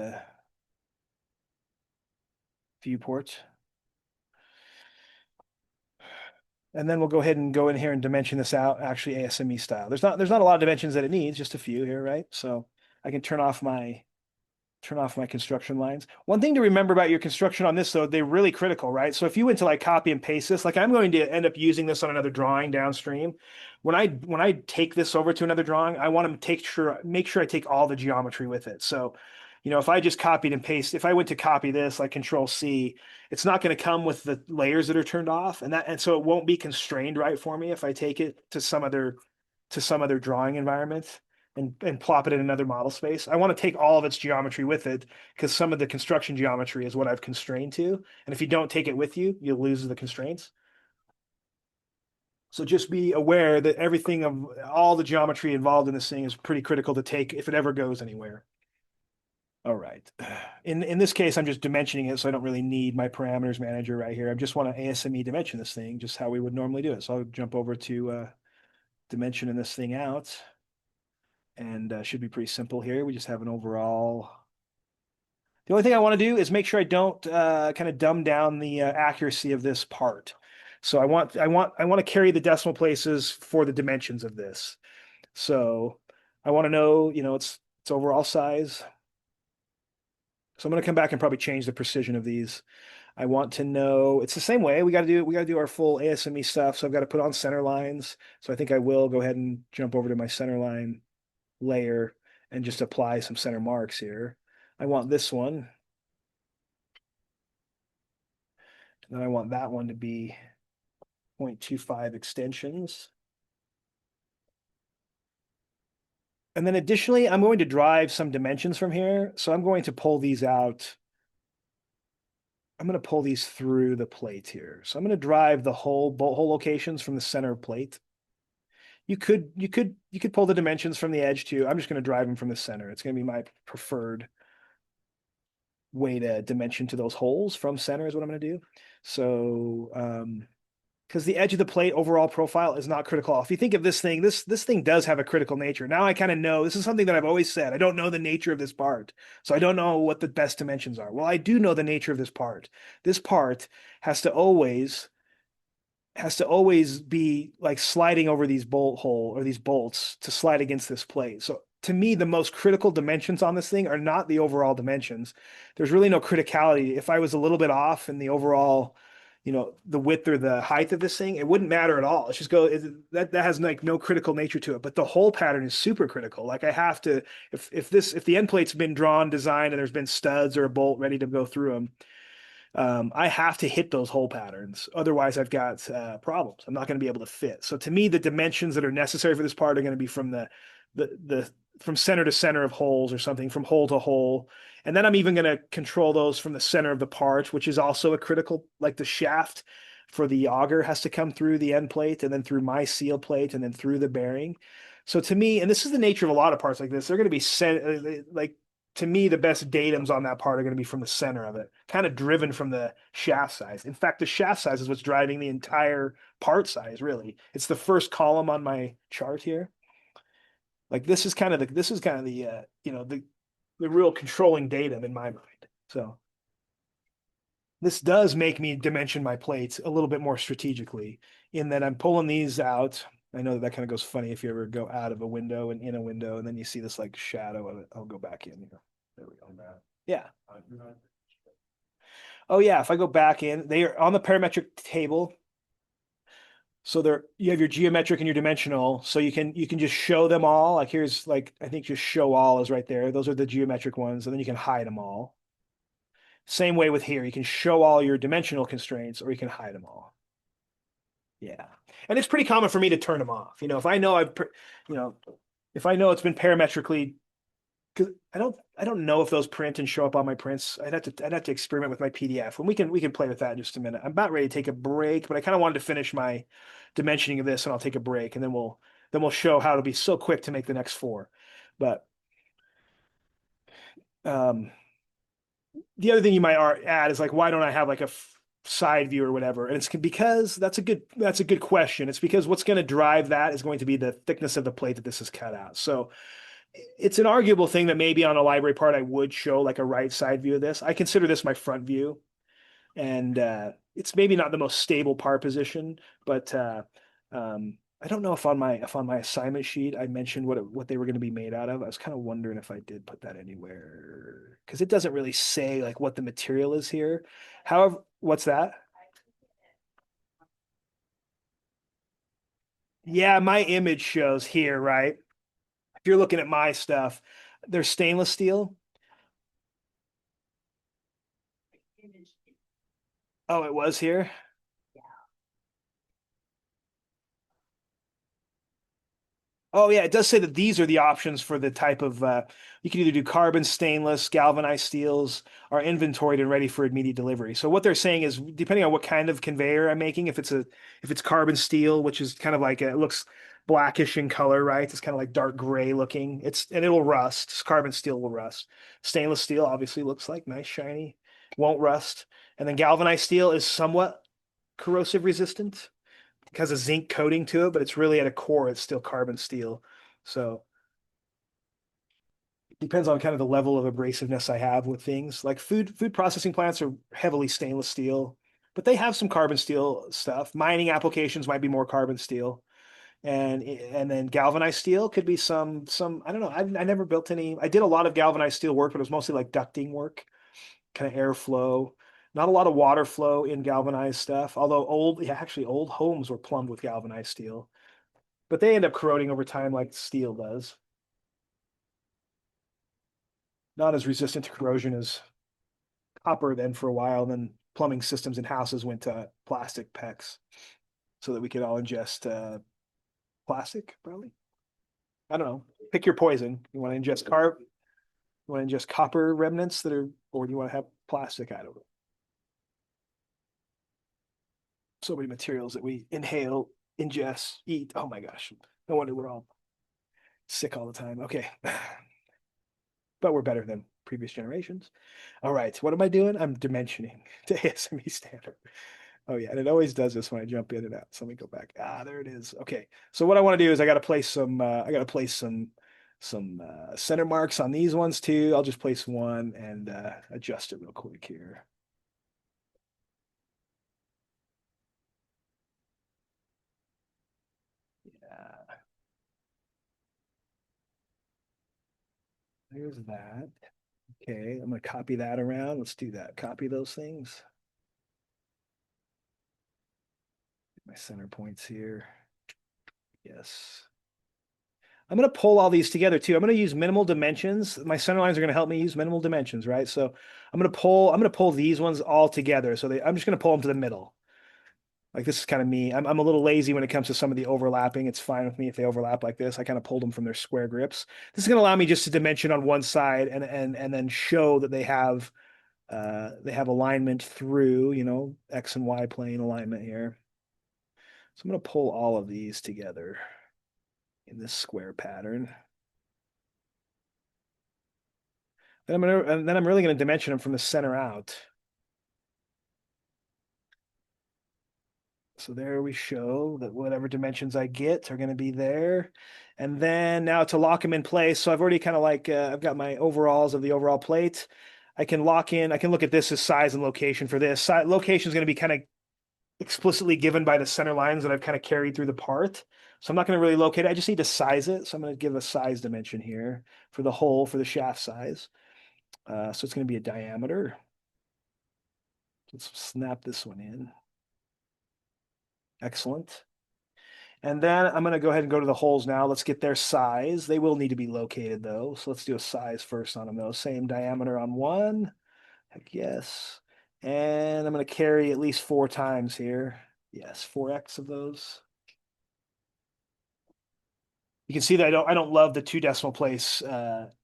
viewport. And then we'll go ahead and go in here and dimension this out, actually ASME style. There's not a lot of dimensions that it needs, just a few here, right? So I can turn off my construction lines. One thing to remember about your construction on this, though, they're really critical, right? So if you went to like copy and paste this, like I'm going to end up using this on another drawing downstream. When I take this over to another drawing, I want to make sure I take all the geometry with it. So, if I just copied and paste, if I went to copy this, like Control C, it's not going to come with the layers that are turned off, and so it won't be constrained right for me if I take it to some other drawing environment and plop it in another model space. I want to take all of its geometry with it because some of the construction geometry is what I've constrained to. And if you don't take it with you, you'll lose the constraints. So just be aware that everything of all the geometry involved in this thing is pretty critical to take if it ever goes anywhere. All right. In this case, I'm just dimensioning it, so I don't really need my parameters manager right here. I just want to ASME dimension this thing, just how we would normally do it. So I'll jump over to dimensioning this thing out. And should be pretty simple here. We just have an overall. The only thing I want to do is make sure I don't kind of dumb down the accuracy of this part. So I want to carry the decimal places for the dimensions of this. So I want to know, its overall size. So I'm going to come back and probably change the precision of these. I want to know, it's the same way. We got to do our full ASME stuff. So I've got to put on center lines. So I think I will go ahead and jump over to my center line layer and just apply some center marks here. I want this one. And then I want that one to be 0.25 extensions. And then additionally, I'm going to drive some dimensions from here. So I'm going to pull these out. I'm going to pull these through the plate here. So I'm going to drive the whole locations from the center plate. You could pull the dimensions from the edge too. I'm just going to drive them from the center. It's going to be my preferred way to dimension to those holes from center is what I'm going to do. So, because the edge of the plate overall profile is not critical. If you think of this thing does have a critical nature. Now I kind of know, this is something that I've always said. I don't know the nature of this part. So I don't know what the best dimensions are. Well, I do know the nature of this part. This part has to always be like sliding over these bolt hole or these bolts to slide against this plate. So to me, the most critical dimensions on this thing are not the overall dimensions. There's really no criticality. If I was a little bit off in the overall, the width or the height of this thing, it wouldn't matter at all. It's just that has like no critical nature to it. But the hole pattern is super critical. Like I have to, if the end plate's been drawn, designed, and there's been studs or a bolt ready to go through them, I have to hit those hole patterns. Otherwise, I've got problems. I'm not going to be able to fit. So to me, the dimensions that are necessary for this part are going to be from from center to center of holes or something, from hole to hole. And then I'm even going to control those from the center of the part, which is also a critical, like the shaft for the auger has to come through the end plate and then through my seal plate and then through the bearing. So to me, and this is the nature of a lot of parts like this, they're going to be like to me, the best datums on that part are going to be from the center of it, kind of driven from the shaft size. In fact, the shaft size is what's driving the entire part size, really. It's the first column on my chart here. Like this is kind of the real controlling datum in my mind. So this does make me dimension my plates a little bit more strategically in that I'm pulling these out I know that that kind of goes funny if you ever go out of a window and in a window, and then you see this like shadow of it. I'll go back in here. There we go. Yeah. Oh yeah. If I go back in, they are on the parametric table. So there you have your geometric and your dimensional. So you can just show them all. Like here's like I think just show all is right there. Those are the geometric ones, and then you can hide them all. Same way with here. You can show all your dimensional constraints or you can hide them all. Yeah. And it's pretty common for me to turn them off. If I know you know, if I know it's been parametrically, because I don't know if those print and show up on my prints. I'd have to experiment with my PDF. And we can play with that in just a minute. I'm about ready to take a break, but I kind of wanted to finish my dimensioning of this, and I'll take a break, and then we'll show how it'll be so quick to make the next four. But um, the other thing you might add is like, why don't I have like a side view or whatever? And it's because that's a good question. It's because what's going to drive that is going to be the thickness of the plate that this is cut out. So it's an arguable thing that maybe on a library part I would show like a right side view of this. I consider this my front view, and it's maybe not the most stable part position, but I don't know if on my assignment sheet I mentioned what they were going to be made out of. I was kind of wondering if I did put that anywhere because it doesn't really say like what the material is here. However, what's that? Yeah, my image shows here, right? If you're looking at my stuff, there's stainless steel. Oh, it was here. Oh yeah, it does say that these are the options for the type of you can either do carbon, stainless, galvanized steels are inventoried and ready for immediate delivery. So what they're saying is depending on what kind of conveyor I'm making, if it's carbon steel, which is kind of like it looks blackish in color, right? It's kind of like dark gray looking. And it'll rust. Carbon steel will rust. Stainless steel obviously looks like nice shiny, won't rust. And then galvanized steel is somewhat corrosive resistant has a zinc coating to it, but it's really at a core, it's still carbon steel. So it depends on kind of the level of abrasiveness I have with things. Like food processing plants are heavily stainless steel, but they have some carbon steel stuff. Mining applications might be more carbon steel. And then galvanized steel could be some I don't know. I never built any. I did a lot of galvanized steel work, but it was mostly like ducting work, kind of airflow. Not a lot of water flow in galvanized stuff, although actually old homes were plumbed with galvanized steel, but they end up corroding over time like steel does. Not as resistant to corrosion as copper then for a while. Then plumbing systems in houses went to plastic PEX so that we could all ingest plastic, probably. I don't know. Pick your poison. You want to ingest carb? You want to ingest copper remnants or do you want to have plastic? I don't know. So many materials that we inhale, ingest, eat. Oh my gosh. No wonder we're all sick all the time. Okay. But we're better than previous generations. All right. What am I doing? I'm dimensioning to ASME standard. Oh yeah, and it always does this when I jump in and out. So let me go back. There it is. Okay. So what I want to do is I got to place some center marks on these ones too. I'll just place one and adjust it real quick here. Yeah, there's that. Okay, I'm gonna copy that around. Let's do that. Copy those things. My center points here. Yes. I'm going to pull all these together too. I'm going to use minimal dimensions. My center lines are going to help me use minimal dimensions, right? So I'm going to pull these ones all together. I'm just going to pull them to the middle. Like this is kind of me. I'm a little lazy when it comes to some of the overlapping. It's fine with me if they overlap like this. I kind of pulled them from their square grips. This is going to allow me just to dimension on one side and then show that they have alignment through, X and Y plane alignment here. So I'm going to pull all of these together in this square pattern. And then I'm really going to dimension them from the center out. So there we show that whatever dimensions I get are going to be there. And then now to lock them in place. So I've already kind of like, I've got my overalls of the overall plate. I can lock in, I can look at this as size and location for this. Location is going to be kind of explicitly given by the center lines that I've kind of carried through the part. So I'm not going to really locate it. I just need to size it. So I'm going to give a size dimension here for the hole for the shaft size. So it's going to be a diameter. Let's snap this one in. Excellent. And then I'm going to go ahead and go to the holes now. Let's get their size. They will need to be located though. So let's do a size first on them though. Same diameter on one. Heck yes. And I'm going to carry at least 4 times here. Yes, 4x of those. You can see that I don't love the 2 decimal place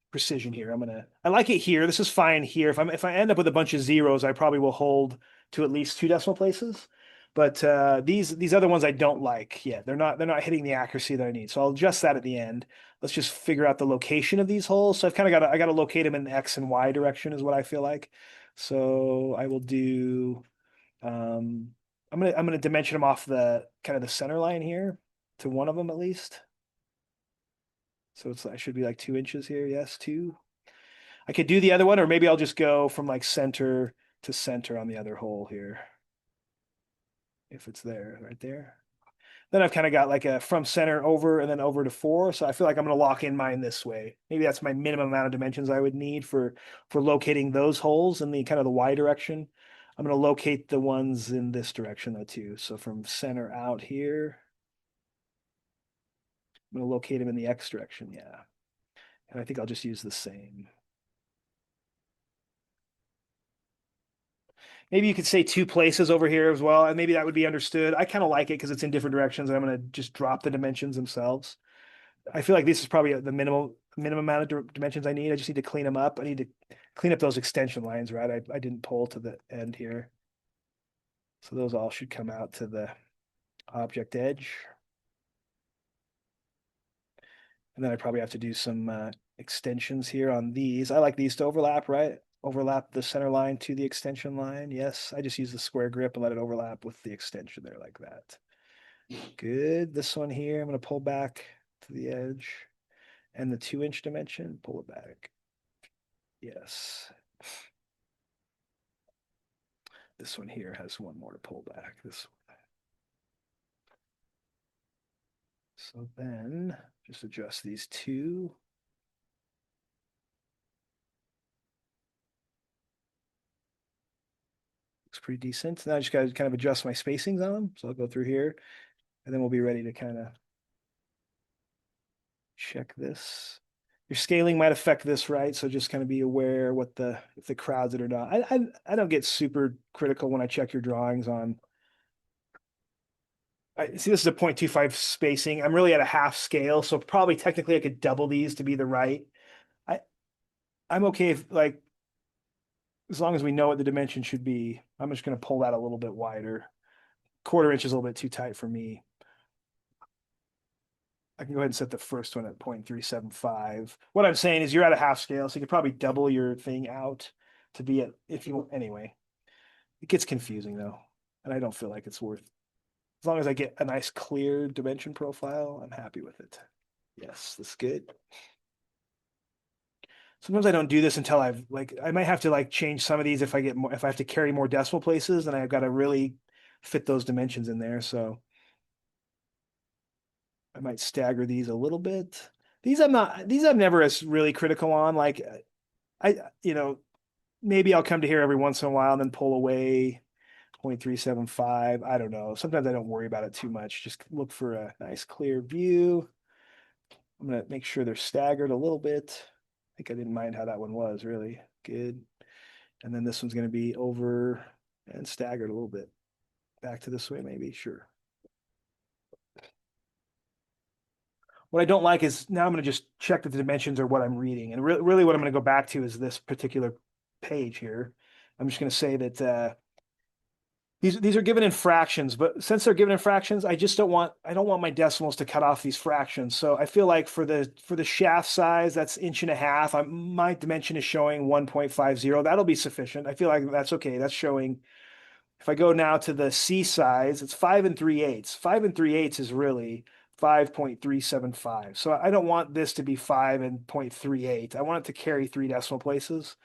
precision here. I like it here. This is fine here. If I end up with a bunch of zeros, I probably will hold to at least 2 decimal places. But these other ones I don't like. Yeah, they're not hitting the accuracy that I need. So I'll adjust that at the end. Let's just figure out the location of these holes. So I've kind of got I got to locate them in the X and Y direction is what I feel like. So I will do I'm gonna dimension them off the kind of the center line here to one of them at least. So I should be like 2 inches here. Yes, 2. I could do the other one, or maybe I'll just go from like center to center on the other hole here. If it's there, right there. Then I've kind of got like a from center over and then over to 4. So I feel like I'm going to lock in mine this way. Maybe that's my minimum amount of dimensions I would need for locating those holes in the kind of the Y direction. I'm going to locate the ones in this direction though too. So from center out here, I'm going to locate them in the X direction. Yeah. And I think I'll just use the same. Maybe you could say 2 places over here as well, and maybe that would be understood. I kind of like it because it's in different directions, and I'm going to just drop the dimensions themselves. I feel like this is probably the minimum amount of dimensions I need. I just need to clean them up. I need to clean up those extension lines, right? I didn't pull to the end here. So those all should come out to the object edge. And then I probably have to do some extensions here on these. I like these to overlap, right? Overlap the center line to the extension line. Yes, I just use the square grip and let it overlap with the extension there like that. Good. This one here, I'm going to pull back to the edge and the 2-inch dimension, pull it back. Yes. This one here has one more to pull back. This one. So then just adjust these two. Looks pretty decent. Now I just got to kind of adjust my spacings on them. So I'll go through here and then we'll be ready to kind of check this. Your scaling might affect this, right? So just kind of be aware what if the crowds it or not. I don't get super critical when I check your drawings on. I see this is a 0.25 spacing. I'm really at a half scale, so probably technically I could double these to be the right. I I'm okay if like as long as we know what the dimension should be. I'm just going to pull that a little bit wider. 1/4 inch is a little bit too tight for me. I can go ahead and set the first one at 0.375. What I'm saying is you're at a half scale, so you could probably double your thing out to be at, if you, anyway. It gets confusing though, and I don't feel like it's worth, as long as I get a nice clear dimension profile, I'm happy with it. Yes, that's good. Sometimes I don't do this until I might have to like change some of these if I have to carry more decimal places, and I've got to really fit those dimensions in there. So I might stagger these a little bit. These I'm never as really critical on. Like maybe I'll come to here every once in a while and then pull away 0.375. I don't know. Sometimes I don't worry about it too much. Just look for a nice clear view. I'm gonna make sure they're staggered a little bit. I think I didn't mind how that one was really good. And then this one's gonna be over and staggered a little bit. Back to this way, maybe, sure. What I don't like is now I'm going to just check that the dimensions are what I'm reading. And really what I'm going to go back to is this particular page here. I'm just going to say that these are given in fractions, but since they're given in fractions, I don't want my decimals to cut off these fractions. So I feel like for the shaft size, that's 1.5 inches. My dimension is showing 1.50. That'll be sufficient. I feel like that's okay. That's showing. If I go now to the C size, it's 5 3/8. 5 3/8 is really 5.375. So I don't want this to be 5 and 0.38. I want it to carry 3 decimal places.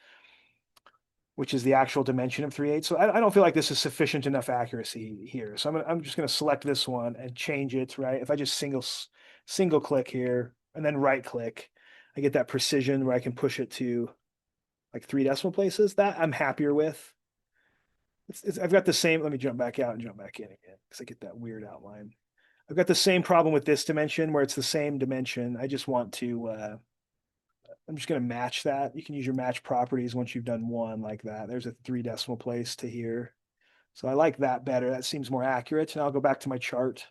which is the actual dimension of 3/8. So I don't feel like this is sufficient enough accuracy here. So I'm just going to select this one and change it, right? If I just single click here and then right click, I get that precision where I can push it to like 3 decimal places. That I'm happier with. I've got the same. Let me jump back out and jump back in again because I get that weird outline. I've got the same problem with this dimension where it's the same dimension. I just want to, I'm just going to match that. You can use your match properties once you've done one like that. There's a 3 decimal place to here. So I like that better. That seems more accurate. And I'll go back to my chart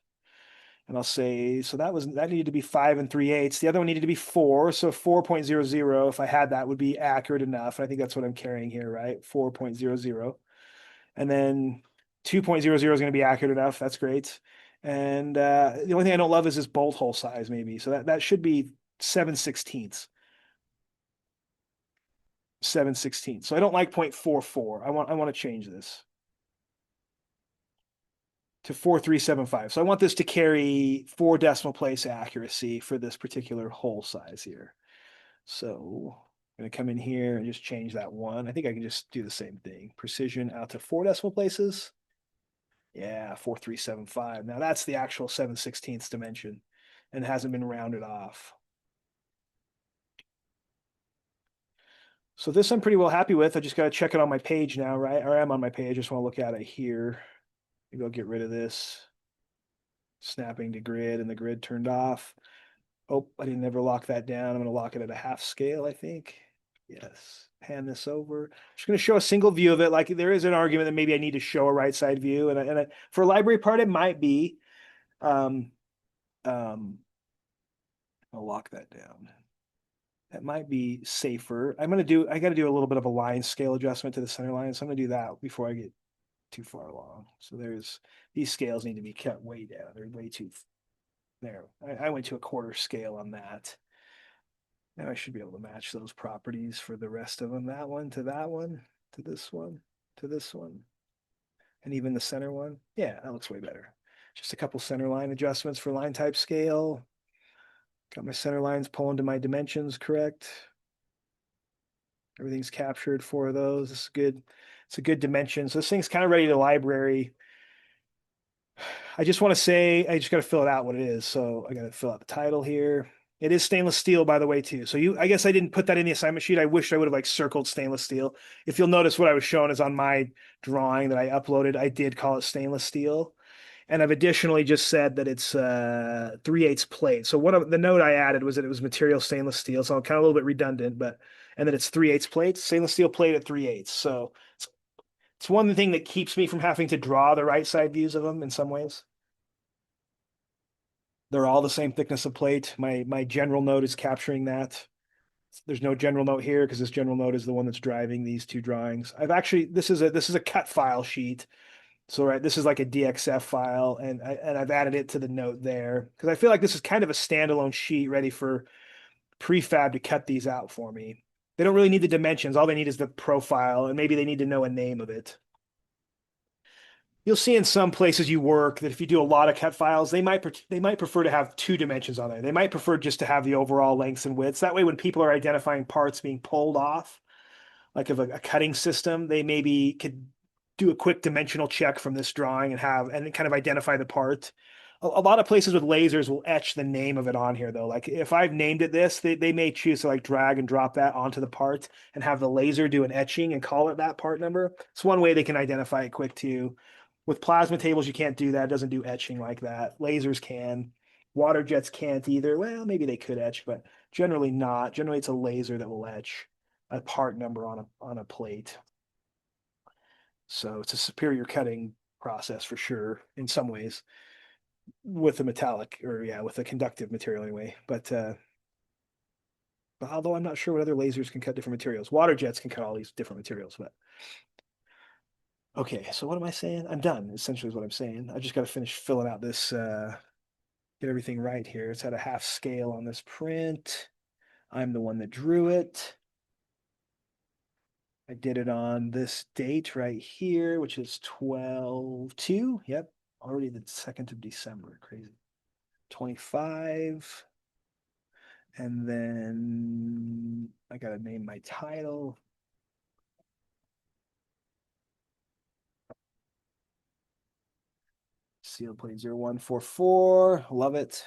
and I'll say, so that needed to be 5 3/8. The other one needed to be 4. So 4.00, if I had that, would be accurate enough. I think that's what I'm carrying here, right? 4.00. And then 2.00 is going to be accurate enough. That's great. And the only thing I don't love is this bolt hole size, maybe. So that should be 7/16. 7/16. So I don't like 0.44. I want to change this to 4.375. So I want this to carry 4 decimal place accuracy for this particular hole size here. So I'm going to come in here and just change that one. I think I can just do the same thing. Precision out to 4 decimal places. Yeah, 4.375. Now that's the actual 7/16 dimension and hasn't been rounded off. So this I'm pretty well happy with. I just got to check it on my page now, right? Or I'm on my page. I just want to look at it here. Maybe I'll get rid of this. Snapping to grid and the grid turned off. Oh, I didn't ever lock that down. I'm going to lock it at a half scale, I think. Yes. Pan this over. I'm just going to show a single view of it. Like there is an argument that maybe I need to show a right side view. And for a library part, it might be. Um, I'll lock that down. That might be safer. I got to do a little bit of a line scale adjustment to the center line. So I'm going to do that before I get too far along. So these scales need to be cut way down. They're way too, there. I went to a quarter scale on that. And I should be able to match those properties for the rest of them. That one to that one, to this one, to this one, and even the center one. Yeah, that looks way better. Just a couple center line adjustments for line type scale. Got my center lines pulling to my dimensions correct. Everything's captured for those. It's good. It's a good dimension. So this thing's kind of ready to library. I just want to say, I just got to fill it out what it is. So I got to fill out the title here. It is stainless steel, by the way, too. So I guess I didn't put that in the assignment sheet. I wish I would have like circled stainless steel. If you'll notice what I was showing is on my drawing that I uploaded, I did call it stainless steel. And I've additionally just said that it's 3/8 plate. So one of the note I added was that it was material stainless steel. So I'm kind of a little bit redundant, and that it's 3/8 plate, stainless steel plate at 3/8. So it's one thing that keeps me from having to draw the right side views of them in some ways. They're all the same thickness of plate. My general note is capturing that. There's no general note here because this general note is the one that's driving these two drawings. I've actually this is a cut file sheet. So right, this is like a DXF file, and I've added it to the note there because I feel like this is kind of a standalone sheet ready for prefab to cut these out for me. They don't really need the dimensions. All they need is the profile, and maybe they need to know a name of it. You'll see in some places you work that if you do a lot of cut files, they might prefer to have 2 dimensions on there. They might prefer just to have the overall lengths and widths. That way, when people are identifying parts being pulled off, like of a cutting system, they maybe could do a quick dimensional check from this drawing and kind of identify the part. A lot of places with lasers will etch the name of it on here though. Like if I've named it this, they may choose to like drag and drop that onto the part and have the laser do an etching and call it that part number. It's one way they can identify it quick too. With plasma tables, you can't do that. It doesn't do etching like that. Lasers can. Water jets can't either. Well, maybe they could etch, but generally not. Generally, it's a laser that will etch a part number on a plate. So it's a superior cutting process for sure in some ways with a metallic or yeah, with a conductive material anyway. But although I'm not sure what other lasers can cut different materials. Water jets can cut all these different materials, but okay, so what am I saying? I'm done, essentially is what I'm saying. I just got to finish filling out this, get everything right here. It's at a half scale on this print. I'm the one that drew it. I did it on this date right here, which is 12/2. Yep, already the 2nd of December. Crazy. 25. And then I got to name my title. Seal plate 0144. Love it.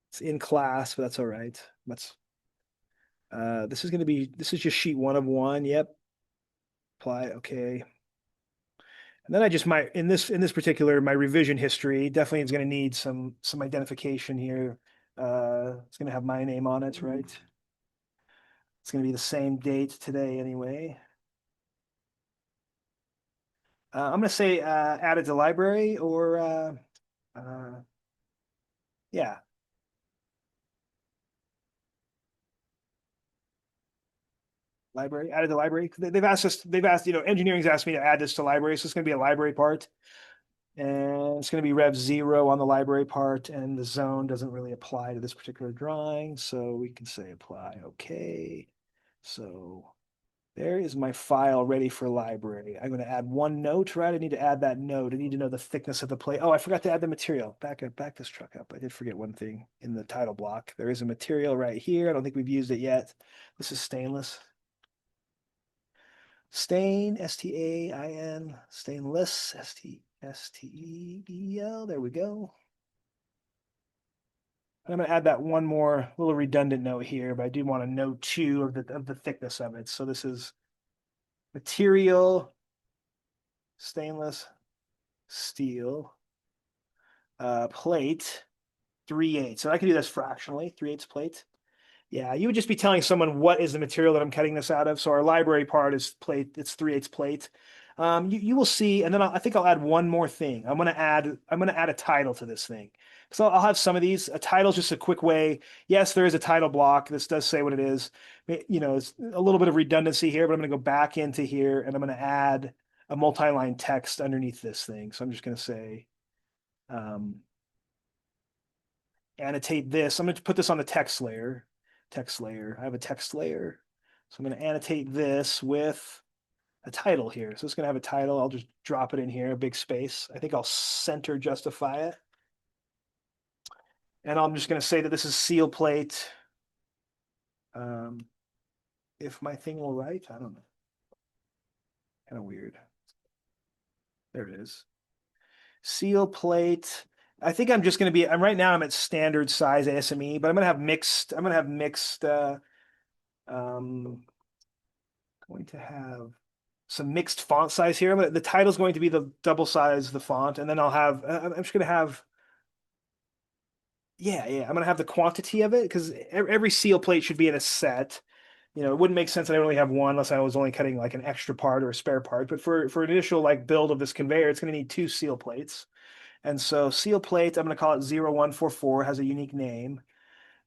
It's in class, but that's all right. This is just sheet 1 of 1. Yep. Apply. Okay. And then I just might in this particular my revision history definitely is going to need some identification here. It's going to have my name on it, right? It's going to be the same date today anyway. I'm going to say added to library or yeah, library, added to library. They've asked, engineering's asked me to add this to library, so it's going to be a library part. And it's going to be rev 0 on the library part, and the zone doesn't really apply to this particular drawing, so we can say apply. Okay. So there is my file ready for library. I'm going to add one note, right? I need to add that note. I need to know the thickness of the plate. Oh, I forgot to add the material. Back this truck up. I did forget one thing in the title block. There is a material right here. I don't think we've used it yet. This is stainless. Stain, S-T-A-I-N, stainless, S-T-E-E-L. There we go. I'm going to add that one more little redundant note here, but I do want to know too of the thickness of it. So this is material, stainless steel, plate, 3/8. So I can do this fractionally, 3/8 plate. Yeah, you would just be telling someone what is the material that I'm cutting this out of. So our library part is plate, it's 3/8 plate. You will see, and then I think I'll add one more thing. I'm gonna add a title to this thing. So I'll have some of these. A title is just a quick way. Yes, there is a title block. This does say what it is. It's a little bit of redundancy here, but I'm gonna go back into here and I'm gonna add a multi-line text underneath this thing. So I'm just gonna say annotate this. I'm going to put this on the text layer. Text layer. I have a text layer. So I'm going to annotate this with a title here. So it's going to have a title. I'll just drop it in here, a big space. I think I'll center justify it. And I'm just going to say that this is seal plate. If my thing will write, I don't know. Kind of weird. There it is. Seal plate. I think I'm just going to be, right now I'm at standard size ASME, but I'm going to have mixed, going to have some mixed font size here. The title is going to be the double size the font, and then I'll have, I'm just going to have, yeah, I'm going to have the quantity of it because every seal plate should be in a set. It wouldn't make sense that I only have one unless I was only cutting like an extra part or a spare part. But for an initial like build of this conveyor, it's going to need 2 seal plates. And so seal plate, I'm going to call it 0144, has a unique name.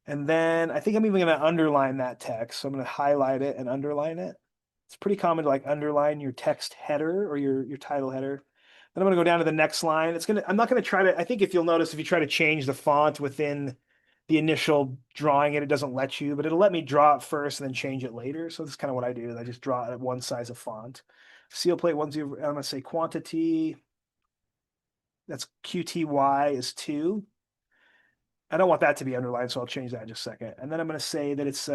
And then I think I'm even going to underline that text. So I'm going to highlight it and underline it. It's pretty common to like underline your text header or your title header. Then I'm going to go down to the next line. I'm not going to try to, I think if you'll notice, if you try to change the font within the initial drawing it doesn't let you, but it'll let me draw it first and then change it later. So this is kind of what I do is I just draw it at one size of font. Seal plate 10, I'm going to say quantity. That's QTY is 2. I don't want that to be underlined, so I'll change that in just a second. And then I'm going to say that it's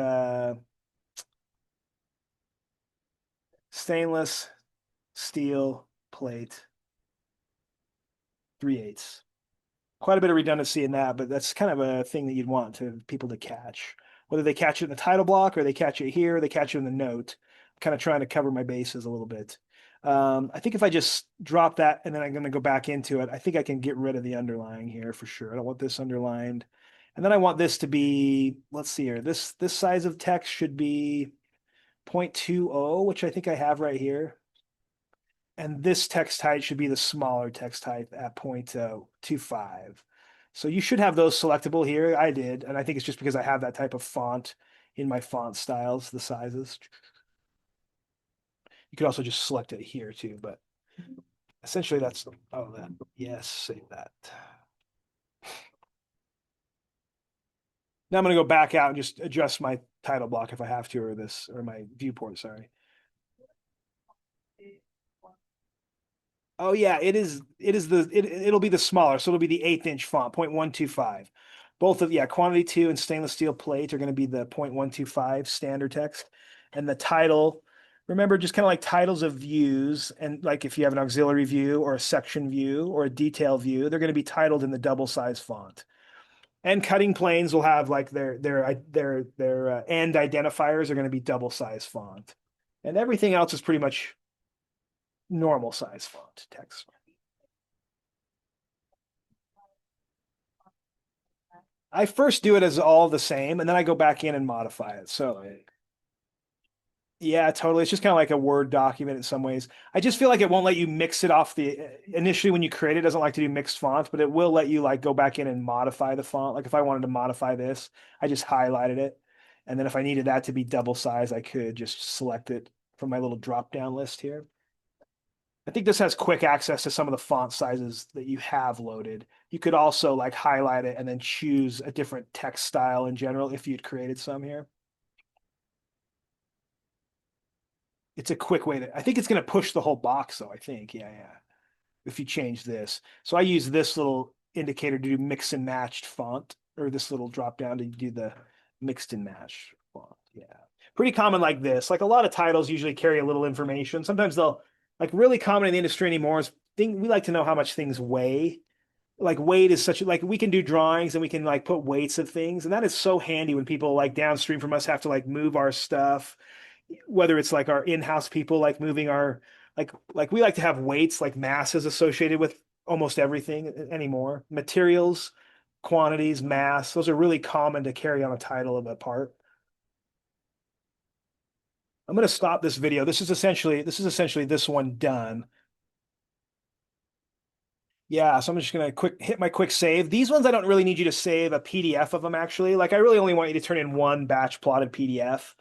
stainless steel plate 3/8. Quite a bit of redundancy in that, but that's kind of a thing that you'd want people to catch. Whether they catch it in the title block or they catch it here, or they catch it in the note. I'm kind of trying to cover my bases a little bit. I think if I just drop that and then I'm going to go back into it, I think I can get rid of the underlying here for sure. I don't want this underlined. And then I want this to be, let's see here, this size of text should be 0.20, which I think I have right here. And this text height should be the smaller text height at 0.25. So you should have those selectable here. I did, and I think it's just because I have that type of font in my font styles, the sizes. You could also just select it here too, but essentially that's, yes, save that. Now I'm going to go back out and just adjust my title block if I have to, or my viewport, sorry. Oh yeah, it'll be the smaller, so it'll be the 1/8 inch font, 0.125. Both of, quantity 2 and stainless steel plate are going to be the 0.125 standard text. And the title, remember just kind of like titles of views, and like if you have an auxiliary view or a section view or a detail view, they're going to be titled in the double size font. And cutting planes will have like their end identifiers are going to be double size font. And everything else is pretty much normal size font text. I first do it as all the same, and then I go back in and modify it. So yeah, totally. It's just kind of like a Word document in some ways. I just feel like it won't let you mix it off the initially when you create it, it doesn't like to do mixed fonts, but it will let you like go back in and modify the font. Like if I wanted to modify this, I just highlighted it. And then if I needed that to be double size, I could just select it from my little drop down list here. I think this has quick access to some of the font sizes that you have loaded. You could also like highlight it and then choose a different text style in general if you'd created some here. It's a quick way to, I think it's going to push the whole box though, I think. Yeah, yeah. If you change this. So I use this little indicator to do mix and matched font, or this little drop down to do the mixed and matched font. Yeah. Pretty common like this. Like a lot of titles usually carry a little information. Sometimes they'll, like really common in the industry anymore is we like to know how much things weigh. Like weight is such like we can do drawings and we can like put weights of things, and that is so handy when people like downstream from us have to like move our stuff, whether it's like our in-house people like moving our like we like to have weights like masses associated with almost everything anymore. Materials, quantities, mass, those are really common to carry on a title of a part. I'm going to stop this video. This is essentially this one done. Yeah, so I'm just gonna quick hit my quick save. These ones I don't really need you to save a PDF of them actually. Like I really only want you to turn in one batch plotted PDF.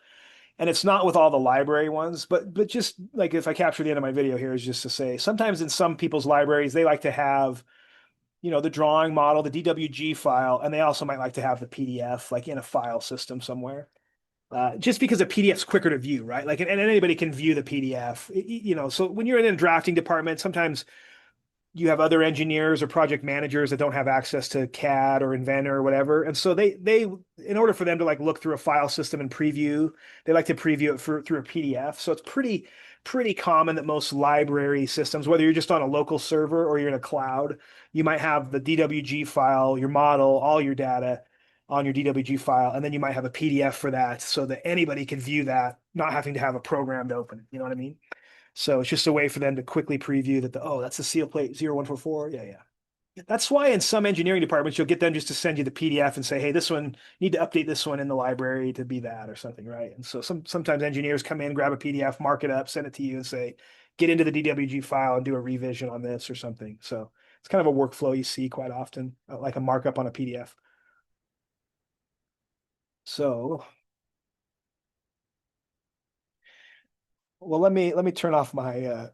And it's not with all the library ones, but just like if I capture the end of my video here is just to say sometimes in some people's libraries they like to have, the drawing model, the DWG file, and they also might like to have the PDF like in a file system somewhere. Just because a PDF's quicker to view, right? Like, and anybody can view the PDF, So when you're in a drafting department, sometimes you have other engineers or project managers that don't have access to CAD or Inventor or whatever. And so they in order for them to like look through a file system and preview, they like to preview it through a PDF. So it's pretty common that most library systems, whether you're just on a local server or you're in a cloud, you might have the DWG file, your model, all your data on your DWG file, and then you might have a PDF for that so that anybody can view that, not having to have a program to open it. You know what I mean? So it's just a way for them to quickly preview that that's the seal plate 0144. Yeah, yeah. That's why in some engineering departments you'll get them just to send you the PDF and say, hey, this one, you need to update this one in the library to be that or something, right? And so sometimes engineers come in, grab a PDF, mark it up, send it to you and say, get into the DWG file and do a revision on this or something. So it's kind of a workflow you see quite often, like a markup on a PDF. So, well, let me turn off my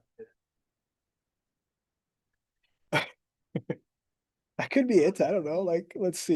that could be it. I don't know. Like, let's see.